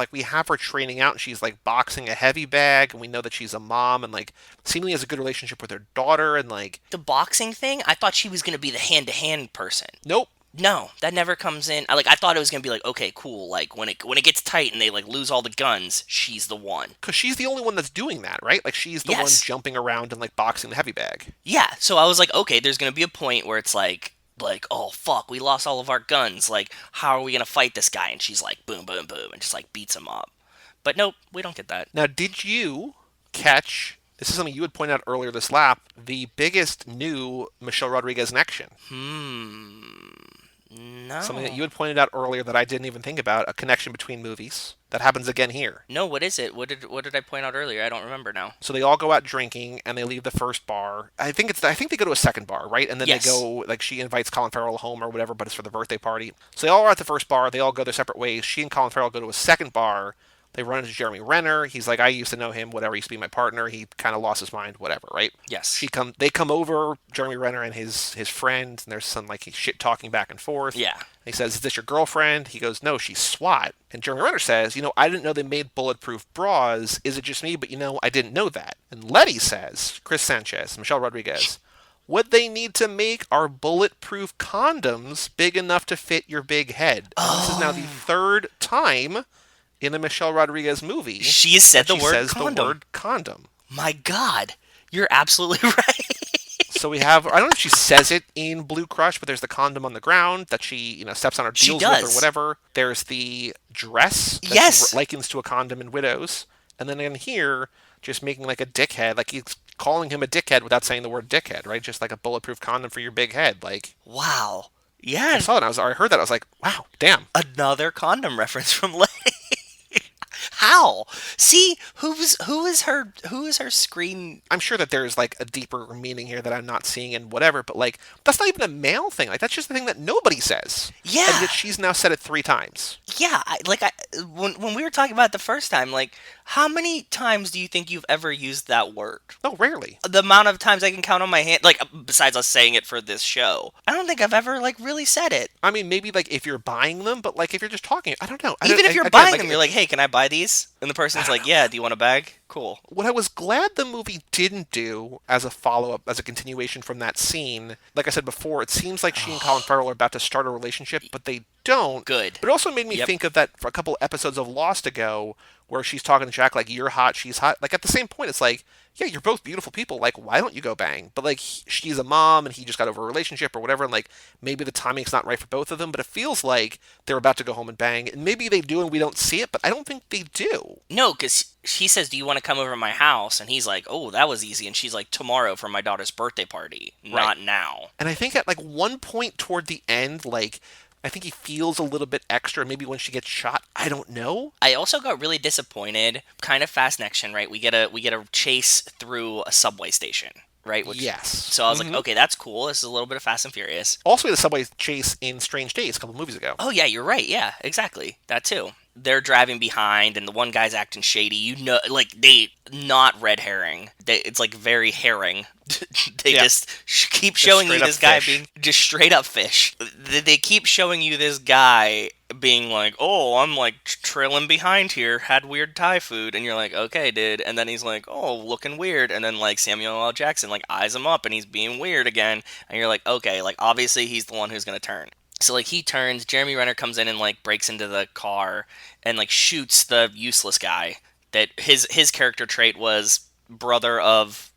her training out, and she's like boxing a heavy bag, and we know that she's a mom, and like seemingly has a good relationship with her daughter, and like The boxing thing, I thought she was going to be the hand-to-hand person. nope. No, that never comes in. I thought it was gonna be like, okay, cool. Like when it gets tight and they like lose all the guns, she's the one. Because she's the only one that's doing that, right? Like she's the one jumping around and like boxing the heavy bag. Yeah. So I was like, okay, there's gonna be a point where it's like, oh fuck, we lost all of our guns. Like, how are we gonna fight this guy? And she's like, boom, boom, boom, and just like beats him up. But nope, we don't get that. Now, did you catch? This is something you had pointed out earlier this lap. The biggest new Michelle Rodriguez in action. No. Something that you had pointed out earlier that I didn't even think about, a connection between movies. That happens again here. No, what is it? What did I point out earlier? I don't remember now. So they all go out drinking and they leave the first bar. I think they go to a second bar, right? And then they go, like she invites Colin Farrell home or whatever, but it's for the birthday party. So they all are at the first bar, they all go their separate ways. She and Colin Farrell go to a second bar. They run into Jeremy Renner. He's like, I used to know him, whatever, he used to be my partner. He kind of lost his mind, whatever, right? Yes. They come over, Jeremy Renner and his friend, and there's some like shit talking back and forth. Yeah. He says, is this your girlfriend? He goes, no, she's SWAT. And Jeremy Renner says, I didn't know they made bulletproof bras. Is it just me? But I didn't know that. And Letty says, Chris Sanchez, Michelle Rodriguez, what they need to make are bulletproof condoms big enough to fit your big head. And this is now the third time in the Michelle Rodriguez movie she has said the word condom. My God, you're absolutely right. So we have, I don't know if she says it in Blue Crush, but there's the condom on the ground that she, steps on or She deals with does. or whatever. There's the dress that Yes. she likens to a condom in Widows. And then in here, just making like a dickhead, like he's calling him a dickhead without saying the word dickhead, right? Just like a bulletproof condom for your big head. Like, Wow. I Yeah, saw it, I heard that, I was like, wow, damn. another condom reference from Letty. How? See, who is her screen? I'm sure that there's like a deeper meaning here that I'm not seeing and whatever, but like, that's not even a male thing. Like, that's just the thing that nobody says. Yeah. And yet she's now said it 3 times. Yeah, when we were talking about it the first time, like, how many times do you think you've ever used that word? No, rarely. The amount of times I can count on my hand, like, besides us saying it for this show, I don't think I've ever, like, really said it. I mean, maybe like if you're buying them, but like if you're just talking, I don't know. Even if you're again, buying like, them, you're like, hey, can I buy these? And the person's like, yeah, do you want a bag? Cool. what I was glad the movie didn't do as a follow-up, as a continuation from that scene, like I said before, it seems like she and Colin Farrell are about to start a relationship, but they don't. Good. But it also made me Yep. think of that for a couple episodes of Lost ago, where she's talking to Jack like, you're hot, she's hot. Like, at the same point, it's like, yeah, you're both beautiful people. Like, why don't you go bang? But like, she's a mom and he just got over a relationship or whatever, and like, maybe the timing's not right for both of them, but it feels like they're about to go home and bang. And maybe they do and we don't see it, but I don't think they do. No, because she says, do you want to come over to my house? And he's like, oh, that was easy. And she's like, tomorrow for my daughter's birthday party, not now. And I think at like one point toward the end, like, I think he feels a little bit extra. Maybe when she gets shot, I don't know. I also got really disappointed. Kind of fast action, right? We get a chase through a subway station, right? Yes. So I was like, okay, that's cool. This is a little bit of Fast and Furious. Also, we had a subway chase in Strange Days a couple movies ago. Oh yeah, you're right. Yeah, exactly. That too. They're driving behind, and the one guy's acting shady. You know, like they not red herring. It's like very herring. They just keep showing you straight up this guy fish. being just straight up fish. They keep showing you this guy being like, "Oh, I'm like trailing behind here. Had weird Thai food," and you're like, "Okay, dude." And then he's like, "Oh, looking weird," and then like Samuel L. Jackson like eyes him up, and he's being weird again, and you're like, "Okay, like obviously he's the one who's gonna turn." So like he turns, Jeremy Renner comes in and like breaks into the car and like shoots the useless guy. That his character trait was brother of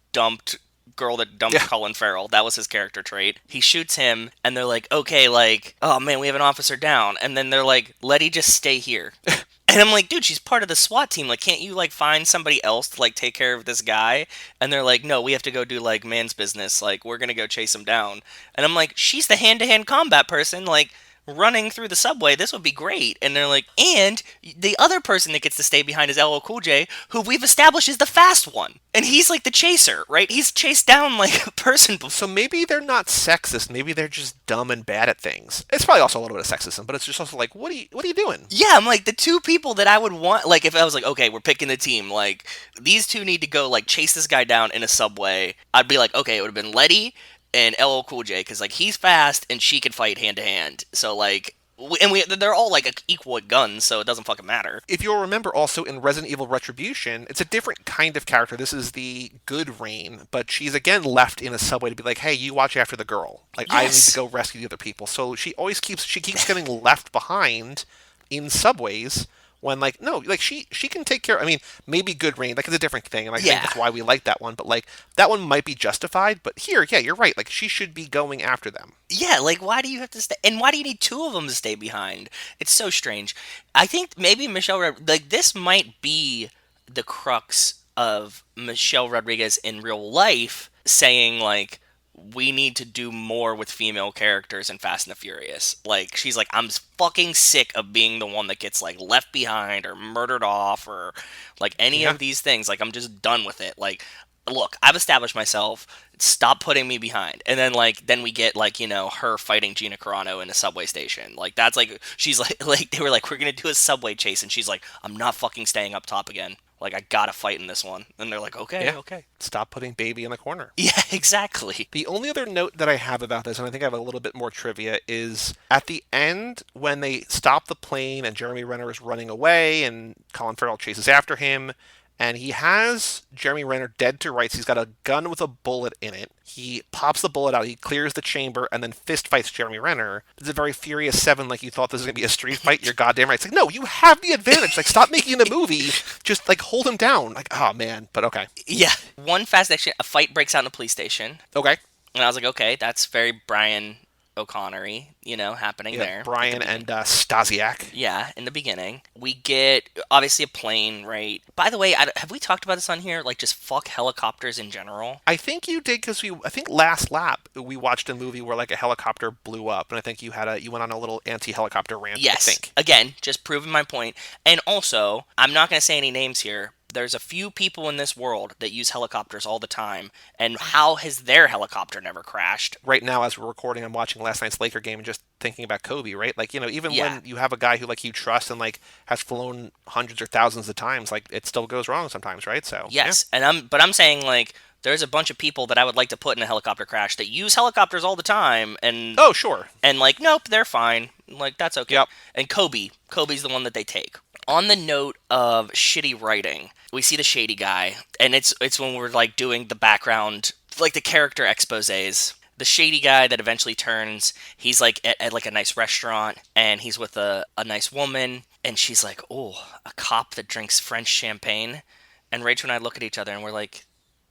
girl that dumped Colin Farrell. That was his character trait. He shoots him and they're like, okay, like, oh man, we have an officer down. And then they're like, Letty, just stay here. And I'm like, dude, she's part of the SWAT team. Like, can't you, like, find somebody else to, like, take care of this guy? And they're like, no, we have to go do, like, man's business. Like, we're gonna go chase him down. And I'm like, she's the hand-to-hand combat person. Like, running through the subway, this would be great. And they're like, and the other person that gets to stay behind is LL Cool J, who we've established is the fast one. And he's, like, the chaser, right? He's chased down, like, a person before. So maybe they're not sexist. Maybe they're just dumb and bad at things. It's probably also a little bit of sexism, but it's just also like, what are you doing? Yeah, I'm like, the two people that I would want, like, if I was like, okay, we're picking the team, like, these two need to go, like, chase this guy down in a subway, I'd be like, okay, it would have been Letty and LL Cool J, because, like, he's fast and she can fight hand-to-hand. So, like, they're all, like, equal at guns, so it doesn't fucking matter. If you'll remember also in Resident Evil Retribution, it's a different kind of character. This is the good Rain, but she's again left in a subway to be like, hey, you watch after the girl. Like, I need to go rescue the other people. So she keeps getting left behind in subways when, like, no, like, she can take care. I mean, maybe good Rain, like, it's a different thing, and I think that's why we like that one, but, like, that one might be justified, but here, yeah, you're right, like, she should be going after them. Yeah, like, why do you have to stay? And why do you need two of them to stay behind? It's so strange. I think maybe like, this might be the crux of Michelle Rodriguez in real life saying, like, we need to do more with female characters in Fast and the Furious. Like, she's like, I'm fucking sick of being the one that gets, like, left behind or murdered off or, like, any of these things. Like, I'm just done with it. Like, look, I've established myself. Stop putting me behind. And then, like, then we get, like, you know, her fighting Gina Carano in a subway station. Like, that's, like, she's, like, they were like, we're gonna do a subway chase. And she's like, I'm not fucking staying up top again. Like, I gotta fight in this one. And they're like, okay, okay. Stop putting baby in the corner. Yeah, exactly. The only other note that I have about this, and I think I have a little bit more trivia, is at the end when they stop the plane and Jeremy Renner is running away and Colin Farrell chases after him, and he has Jeremy Renner dead to rights. He's got a gun with a bullet in it. He pops the bullet out, he clears the chamber, and then fist fights Jeremy Renner. It's a very Furious 7, like you thought this was going to be a street fight. You're goddamn right. It's like, no, you have the advantage. Like, stop making the movie. Just, like, hold him down. Like, oh, man. But okay. Yeah. One fast action, a fight breaks out in a police station. Okay. And I was like, okay, that's very Brian O'Connery, happening Yeah, there. at the Brian beginning. and Stasiak. Yeah, in the beginning. We get, obviously, a plane, right? By the way, have we talked about this on here? Like, just fuck helicopters in general? I think you did because I think last lap we watched a movie where like a helicopter blew up, and I think you went on a little anti-helicopter rant. I Yes. think. Again, just proving my point. And also, I'm not going to say any names here. There's a few people in this world that use helicopters all the time. And how has their helicopter never crashed? Right now, as we're recording, I'm watching last night's Laker game and just thinking about Kobe. Right, like even Yeah. when you have a guy who like you trust and like has flown hundreds or thousands of times, like it still goes wrong sometimes, right? So Yes. But I'm saying, like, there's a bunch of people that I would like to put in a helicopter crash that use helicopters all the time. Oh, sure. And like, nope, they're fine. Like, that's okay. Yep. And Kobe's the one that they take. On the note of shitty writing, we see the shady guy, and it's when we're like doing the background, like the character exposés. The shady guy that eventually turns, he's like at like a nice restaurant, and he's with a nice woman, and she's like, oh, a cop that drinks French champagne. And Rachel and I look at each other, and we're like,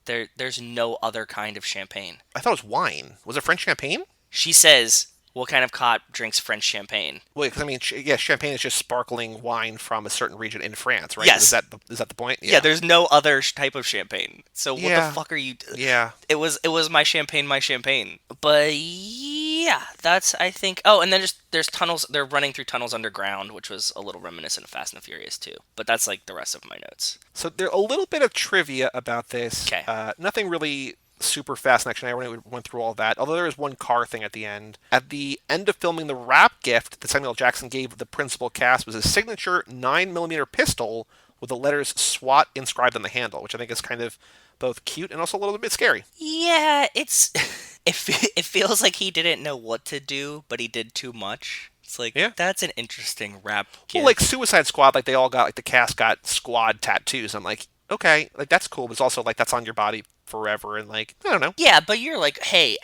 there's no other kind of champagne. I thought it was wine. Was it French champagne? She says, what kind of cop drinks French champagne? Wait, because I mean, yeah, champagne is just sparkling wine from a certain region in France, right? Yes. Is that the point? Yeah, there's no other type of champagne. So what Yeah. the fuck are you? Yeah. It was my champagne, my champagne. But yeah, that's I think. Oh, and then there's tunnels. They're running through tunnels underground, which was a little reminiscent of Fast and the Furious too. But that's like the rest of my notes. So there's a little bit of trivia about this. 'Kay. Nothing really super fast in action. I already went through all that. Although there is one car thing at the end. At the end of filming, the wrap gift that Samuel Jackson gave the principal cast was a signature 9mm pistol with the letters SWAT inscribed on the handle, which I think is kind of both cute and also a little bit scary. Yeah, it's it feels like he didn't know what to do, but he did too much. It's like, Yeah. that's an interesting rap. Well, like Suicide Squad, like they all got like the cast got squad tattoos. I'm like, okay, like that's cool, but it's also like that's on your body forever, and like I don't know. Yeah, but you're like, hey,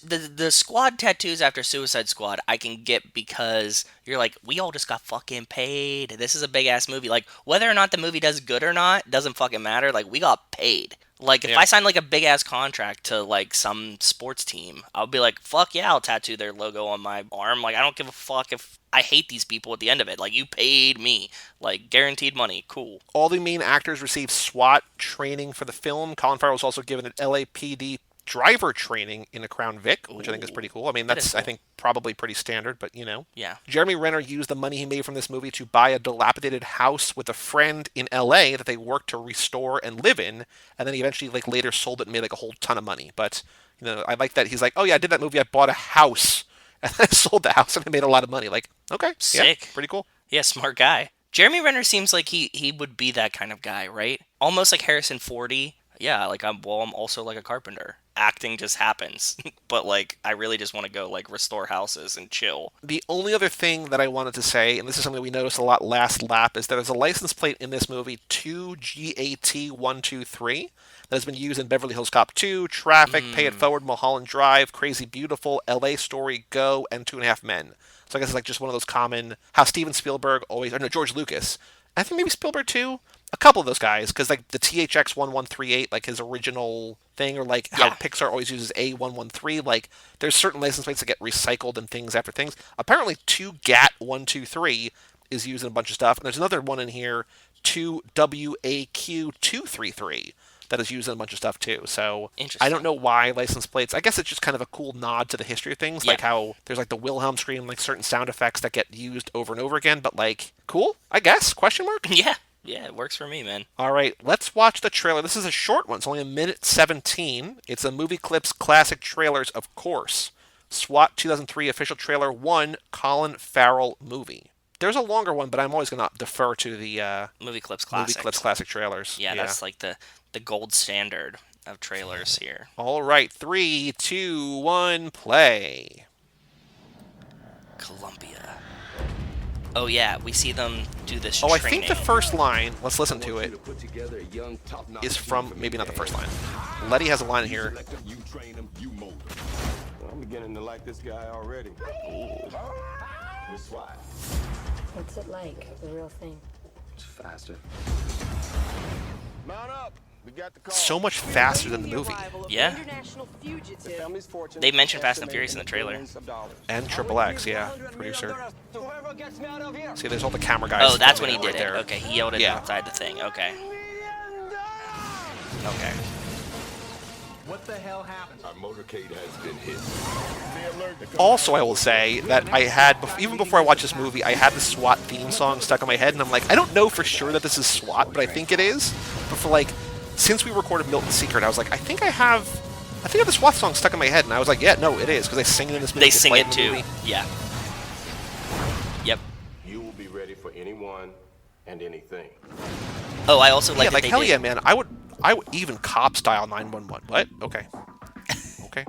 the squad tattoos after Suicide Squad, I can get because you're like, we all just got fucking paid. This is a big ass movie. Like, whether or not the movie does good or not doesn't fucking matter. Like, we got paid. Like, if Yeah. I signed like a big ass contract to like some sports team, I'll be like, fuck yeah, I'll tattoo their logo on my arm. Like, I don't give a fuck if I hate these people at the end of it. Like, you paid me. Like, guaranteed money. Cool. All the main actors received SWAT training for the film. Colin Farrell was also given an LAPD driver training in a Crown Vic, which I think is pretty cool. I mean, That that's is cool. I think probably pretty standard, but you know. Yeah. Jeremy Renner used the money he made from this movie to buy a dilapidated house with a friend in LA that they worked to restore and live in, and then he eventually like later sold it and made like a whole ton of money. But you know, I like that he's like, oh yeah, I did that movie. I bought a house and then I sold the house and I made a lot of money. Like, okay, Sick. yeah, pretty cool. Yeah, smart guy. Jeremy Renner seems like he would be that kind of guy, right? Almost like Harrison Fordy. Yeah, like I'm also like a carpenter. Acting just happens. But like I really just want to go like restore houses and chill. The only other thing that I wanted to say, and this is something we noticed a lot last lap, is that there's a license plate in this movie 2GAT123 that has been used in Beverly Hills Cop 2, Traffic, Pay It Forward, Mulholland Drive, Crazy Beautiful, LA Story, Go, and Two and a Half Men. So I guess it's like just one of those common, how Steven Spielberg always, or no, George Lucas, I think maybe Spielberg too, a couple of those guys, because like the THX 1138, like his original thing, or like how Yeah. Pixar always uses A113, like there's certain license plates that get recycled and things after things. Apparently 2GAT123 is used in a bunch of stuff, and there's another one in here, 2WAQ233, that is used in a bunch of stuff too. So Interesting. I don't know why license plates. I guess it's just kind of a cool nod to the history of things, Yeah. like how there's like the Wilhelm scream, like certain sound effects that get used over and over again. But like, cool, I guess? Question mark. Yeah. Yeah, it works for me, man. All right, let's watch the trailer. This is a short one. It's only 1:17. It's a Movie Clips classic trailers, of course. SWAT 2003 official trailer 1, Colin Farrell movie. There's a longer one, but I'm always going to defer to the Movie Clips Movie Classic. Clips classic trailers. Yeah, that's like the gold standard of trailers here. All right, 3, 2, 1, play. Columbia. Oh yeah, we see them do this Oh, I training. think the first line, let's listen to it, is from, maybe not the first line. Letty has a line in here. You train him, you mold him. I'm beginning to like this guy already. We're SWAT. What's it like, the real thing? It's faster. Mount up. so much faster than the movie. Yeah. They mentioned Fast and Furious in the trailer. And XXX, yeah, producer. See, there's all the camera guys. Oh, that's when he filming did it. right there. Okay, he yelled it Yeah. outside the thing. Okay. Okay. What the hell happened? Our motorcade has been hit. Also, I will say that I had, even before I watched this movie, I had the SWAT theme song stuck in my head, and I'm like, I don't know for sure that this is SWAT, but I think it is. But for like, since we recorded Milton's Secret, I was like, I think I have the SWAT song stuck in my head, and I was like, yeah, no, it is, because they sing it in this movie. They sing play it in the too. movie. Yeah. Yep. You will be ready for anyone and anything. Oh, I also like Yeah, that like they hell did. yeah, man. I would even cop style 911. What? Okay. Okay.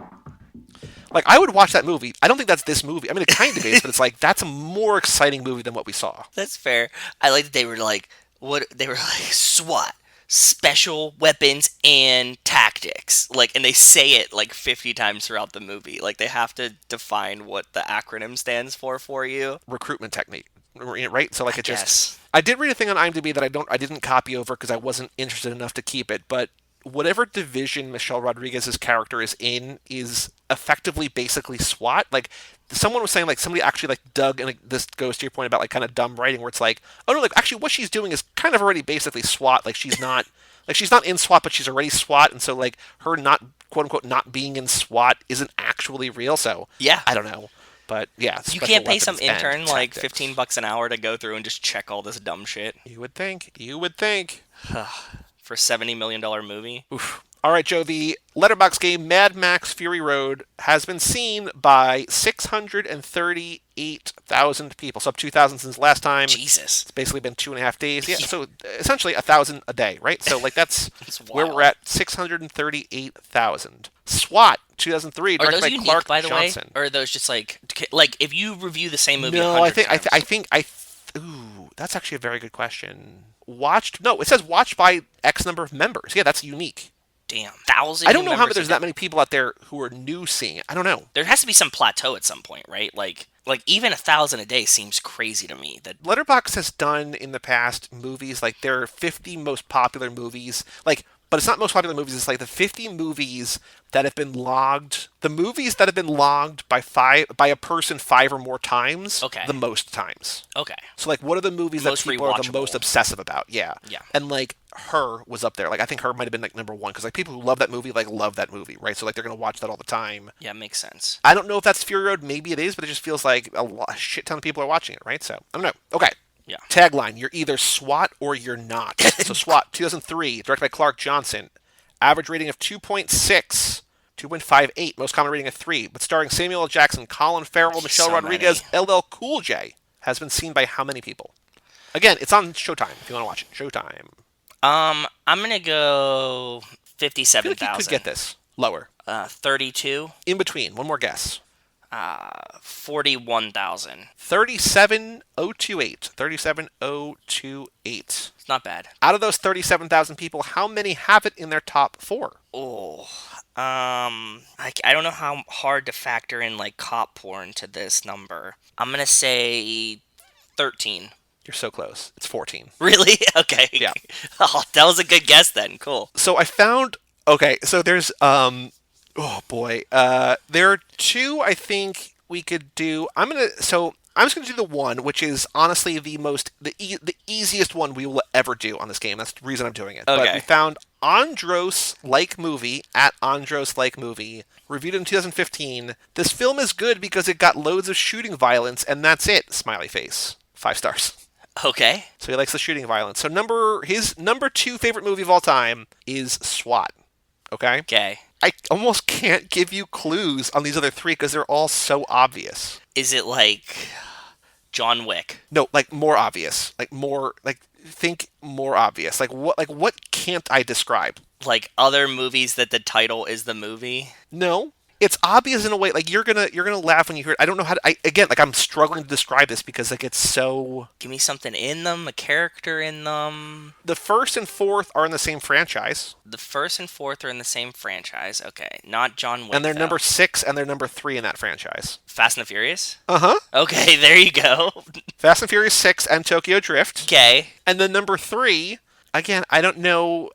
Like, I would watch that movie. I don't think that's this movie. I mean, it kind of is, but it's like, that's a more exciting movie than what we saw. That's fair. I like that they were like, what? They were like SWAT, special weapons and tactics. Like, and they say it like 50 times throughout the movie. Like, they have to define what the acronym stands for you. Recruitment technique, right? So, like, it just... Yes. I did read a thing on IMDb that I didn't copy over because I wasn't interested enough to keep it, but whatever division Michelle Rodriguez's character is in is effectively basically SWAT. Like, someone was saying, like, somebody actually, like, dug, and like, this goes to your point about, like, kind of dumb writing, where it's like, oh, no, like, actually what she's doing is kind of already basically SWAT. Like, she's not in SWAT, but she's already SWAT, and so, like, her not, quote-unquote, not being in SWAT isn't actually real, so... Yeah. I don't know. But, yeah, You special can't pay some weapons and intern like tactics. $15 an hour to go through and just check all this dumb shit You would think. You would think. for a $70 million movie. Oof. All right, Joe, the letterbox game Mad Max Fury Road has been seen by 638,000 people. So up 2,000 since last time. Jesus. It's basically been 2.5 days. Yeah, so essentially 1,000 a day, right? So, like, that's where wild. we're at, 638,000. SWAT, 2003, Are directed those by unique, Clark by the Johnson. way? Or are those just like if you review the same movie No, 100 times? Ooh, that's actually a very good question. It says watched by X number of members. Yeah, that's unique. Damn. 1,000 I don't know how members there's of that many people out there who are new seeing it. I don't know. There has to be some plateau at some point, right? Like even 1,000 a day seems crazy to me. That Letterboxd has done in the past movies, like their 50 most popular movies, like, but it's not most popular movies, it's like the 50 movies that have been logged, the movies that have been logged by a person 5 or more times, Okay. the most times. Okay. So, like, what are the movies Most that people are the rewatchable. most obsessive about? Yeah. Yeah. And, like, Her was up there. Like, I think Her might have been, like, number one, because, like, people who love that movie, like, love that movie, right? So, like, they're going to watch that all the time. Yeah, makes sense. I don't know if that's Fury Road. Maybe it is, but it just feels like a shit ton of people are watching it, right? So, I don't know. Okay. Yeah. Tagline, you're either SWAT or you're not. So, SWAT, 2003, directed by Clark Johnson. Average rating of 2.6. 2.58, most common rating of 3, but starring Samuel L. Jackson, Colin Farrell, Michelle So Rodriguez, LL Cool J, has been seen by how many people? Again, it's on Showtime if you want to watch it. Showtime. I'm gonna go I feel 57,000. like you could get this. Lower. 32. In between. One more guess. 41,000. 37,028. 37,028. It's not bad. Out of those 37,000 people, how many have it in their top 4? Oh. I don't know how hard to factor in like cop porn to this number. I'm gonna say 13. You're so close. It's 14. Really? Okay. Yeah. Oh, that was a good guess then. Cool. So I found... Okay, so there's... oh, boy. There are 2 I think we could do. I'm just going to do the one, which is honestly the easiest one we will ever do on this game. That's the reason I'm doing it. But Okay. we found Andros Like Movie, at Andros Like Movie, reviewed in 2015. This film is good because it got loads of shooting violence, and that's it. Smiley face. 5 stars. Okay. So he likes the shooting violence. So his number 2 favorite movie of all time is SWAT. Okay? Okay. I almost can't give you clues on these other 3 because they're all so obvious. Is it like John Wick? No, like more obvious. Think more obvious. Like what can't I describe? Like other movies that the title is the movie? No. It's obvious in a way, like you're gonna laugh when you hear it. I don't know how to, I'm struggling to describe this because like it's so... Give me something in them, a character in them. The first and fourth are in the same franchise. The first and fourth are in the same franchise. Okay, not John Wick. And they're though. number 6 and they're number 3 in that franchise. Fast and the Furious? Uh-huh. Okay, there you go. Fast and Furious 6 and Tokyo Drift. Okay. And then number 3, again, I don't know...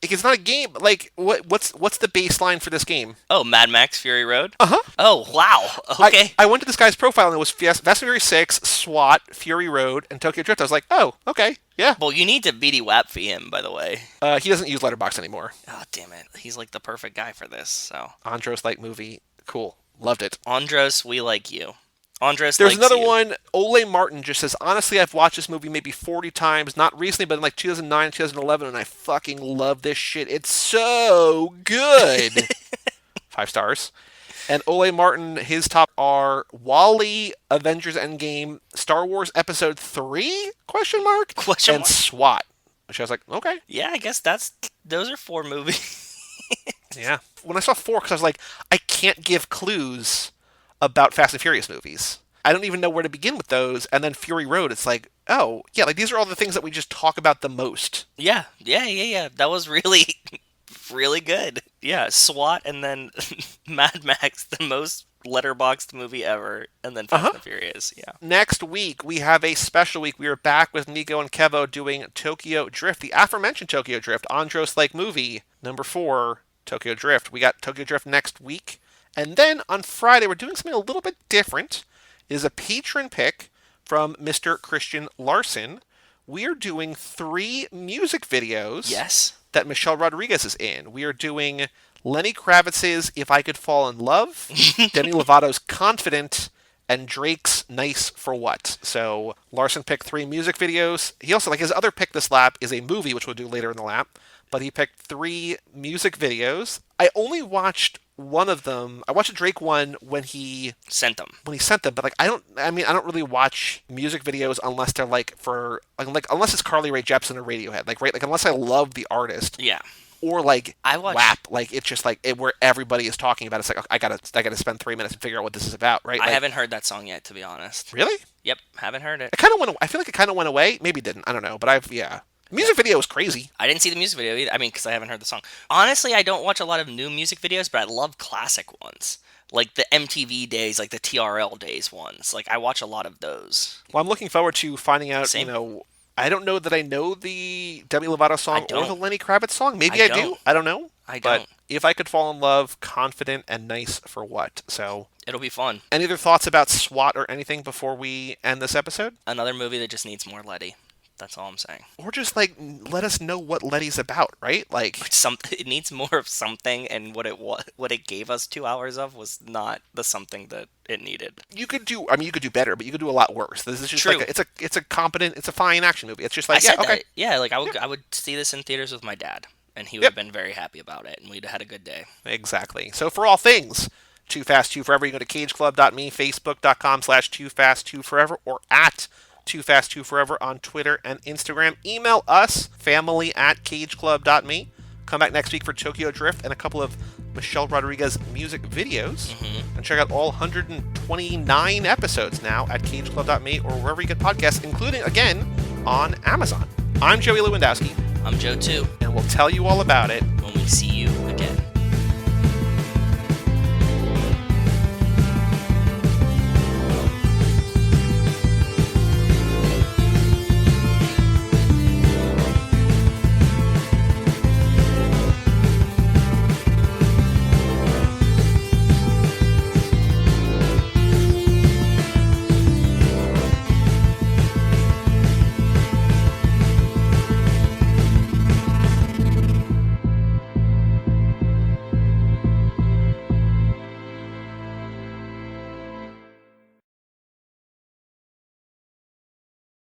It's not a game. Like, what's the baseline for this game? Oh, Mad Max Fury Road? Uh-huh. Oh, wow. Okay. I went to this guy's profile, and it was Fast and Furious 6, SWAT, Fury Road, and Tokyo Drift. I was like, oh, okay, yeah. Well, you need to BD-WAP for him, by the way. He doesn't use Letterboxd anymore. Oh, damn it. He's like the perfect guy for this, so. Andros like movie. Cool. Loved it. Andros, we like you. Andros There's likes another you. one. Ole Martin just says, honestly, I've watched this movie maybe 40 times. Not recently, but in like 2009, 2011, and I fucking love this shit. It's so good. 5 stars. And Ole Martin, his top are Wall-E, Avengers Endgame, Star Wars Episode 3? Question and mark? SWAT. Which I was like, okay. Yeah, I guess those are 4 movies. Yeah. When I saw 4, because I was like, I can't give clues about Fast and Furious movies. I don't even know where to begin with those. And then Fury Road, it's like, oh, yeah, like these are all the things that we just talk about the most. Yeah. That was really, really good. Yeah, SWAT and then Mad Max, the most letterboxed movie ever, and then Fast and Furious, yeah. Next week, we have a special week. We are back with Nico and Kevo doing Tokyo Drift, the aforementioned Tokyo Drift, Andros Lake movie, number 4, Tokyo Drift. We got Tokyo Drift next week. And then on Friday, we're doing something a little bit different. It is a patron pick from Mr. Christian Larson. We are doing 3 music videos Yes. that Michelle Rodriguez is in. We are doing Lenny Kravitz's If I Could Fall in Love, Demi Lovato's Confident, and Drake's Nice for What. So Larson picked 3 music videos. He also, like his other pick this lap is a movie, which we'll do later in the lap. But he picked 3 music videos. I only watched one of them. I watched a Drake one when he sent them, but like I don't really watch music videos unless they're like for like unless it's Carly Rae Jepsen or Radiohead, like right, like unless I love the artist. Yeah. Or like I watch WAP, like it's just like where everybody is talking about it. It's like I gotta spend 3 minutes and figure out what this is about, right? I Like, haven't heard that song yet, to be honest. Really? Yep, haven't heard it. I feel like it kind of went away. Maybe it didn't. I don't know. But music video was crazy. I didn't see the music video either. I mean, because I haven't heard the song. Honestly, I don't watch a lot of new music videos, but I love classic ones. Like the MTV days, like the TRL days ones. Like, I watch a lot of those. Well, I'm looking forward to finding out, Same. I don't know that I know the Demi Lovato song or the Lenny Kravitz song. Maybe I do. I don't know. I But don't. If I Could Fall in Love, Confident, and Nice for What? So, It'll be fun. any other thoughts about SWAT or anything before we end this episode? Another movie that just needs more Letty. That's all I'm saying. Or just, like, let us know what Letty's about, right? Like, It needs more of something, and what it gave us 2 hours of was not the something that it needed. you could do better, but you could do a lot worse. This is just True. like, it's a competent, it's a fine action movie. It's just like, I said okay. that. Yeah, like I would see this in theaters with my dad, and he would have been very happy about it, and we'd have had a good day. Exactly. So for all things Too Fast, Too Forever, you go to cageclub.me, facebook.com/TooFast2Forever, or at Too Fast, Too Forever on Twitter and Instagram. Email us, family@cageclub.me. Come back next week for Tokyo Drift and a couple of Michelle Rodriguez music videos. And check out all 129 episodes now at cageclub.me or wherever you get podcasts, including, again, on Amazon. I'm Joey Lewandowski. I'm Joe too, And we'll tell you all about it when we see you again.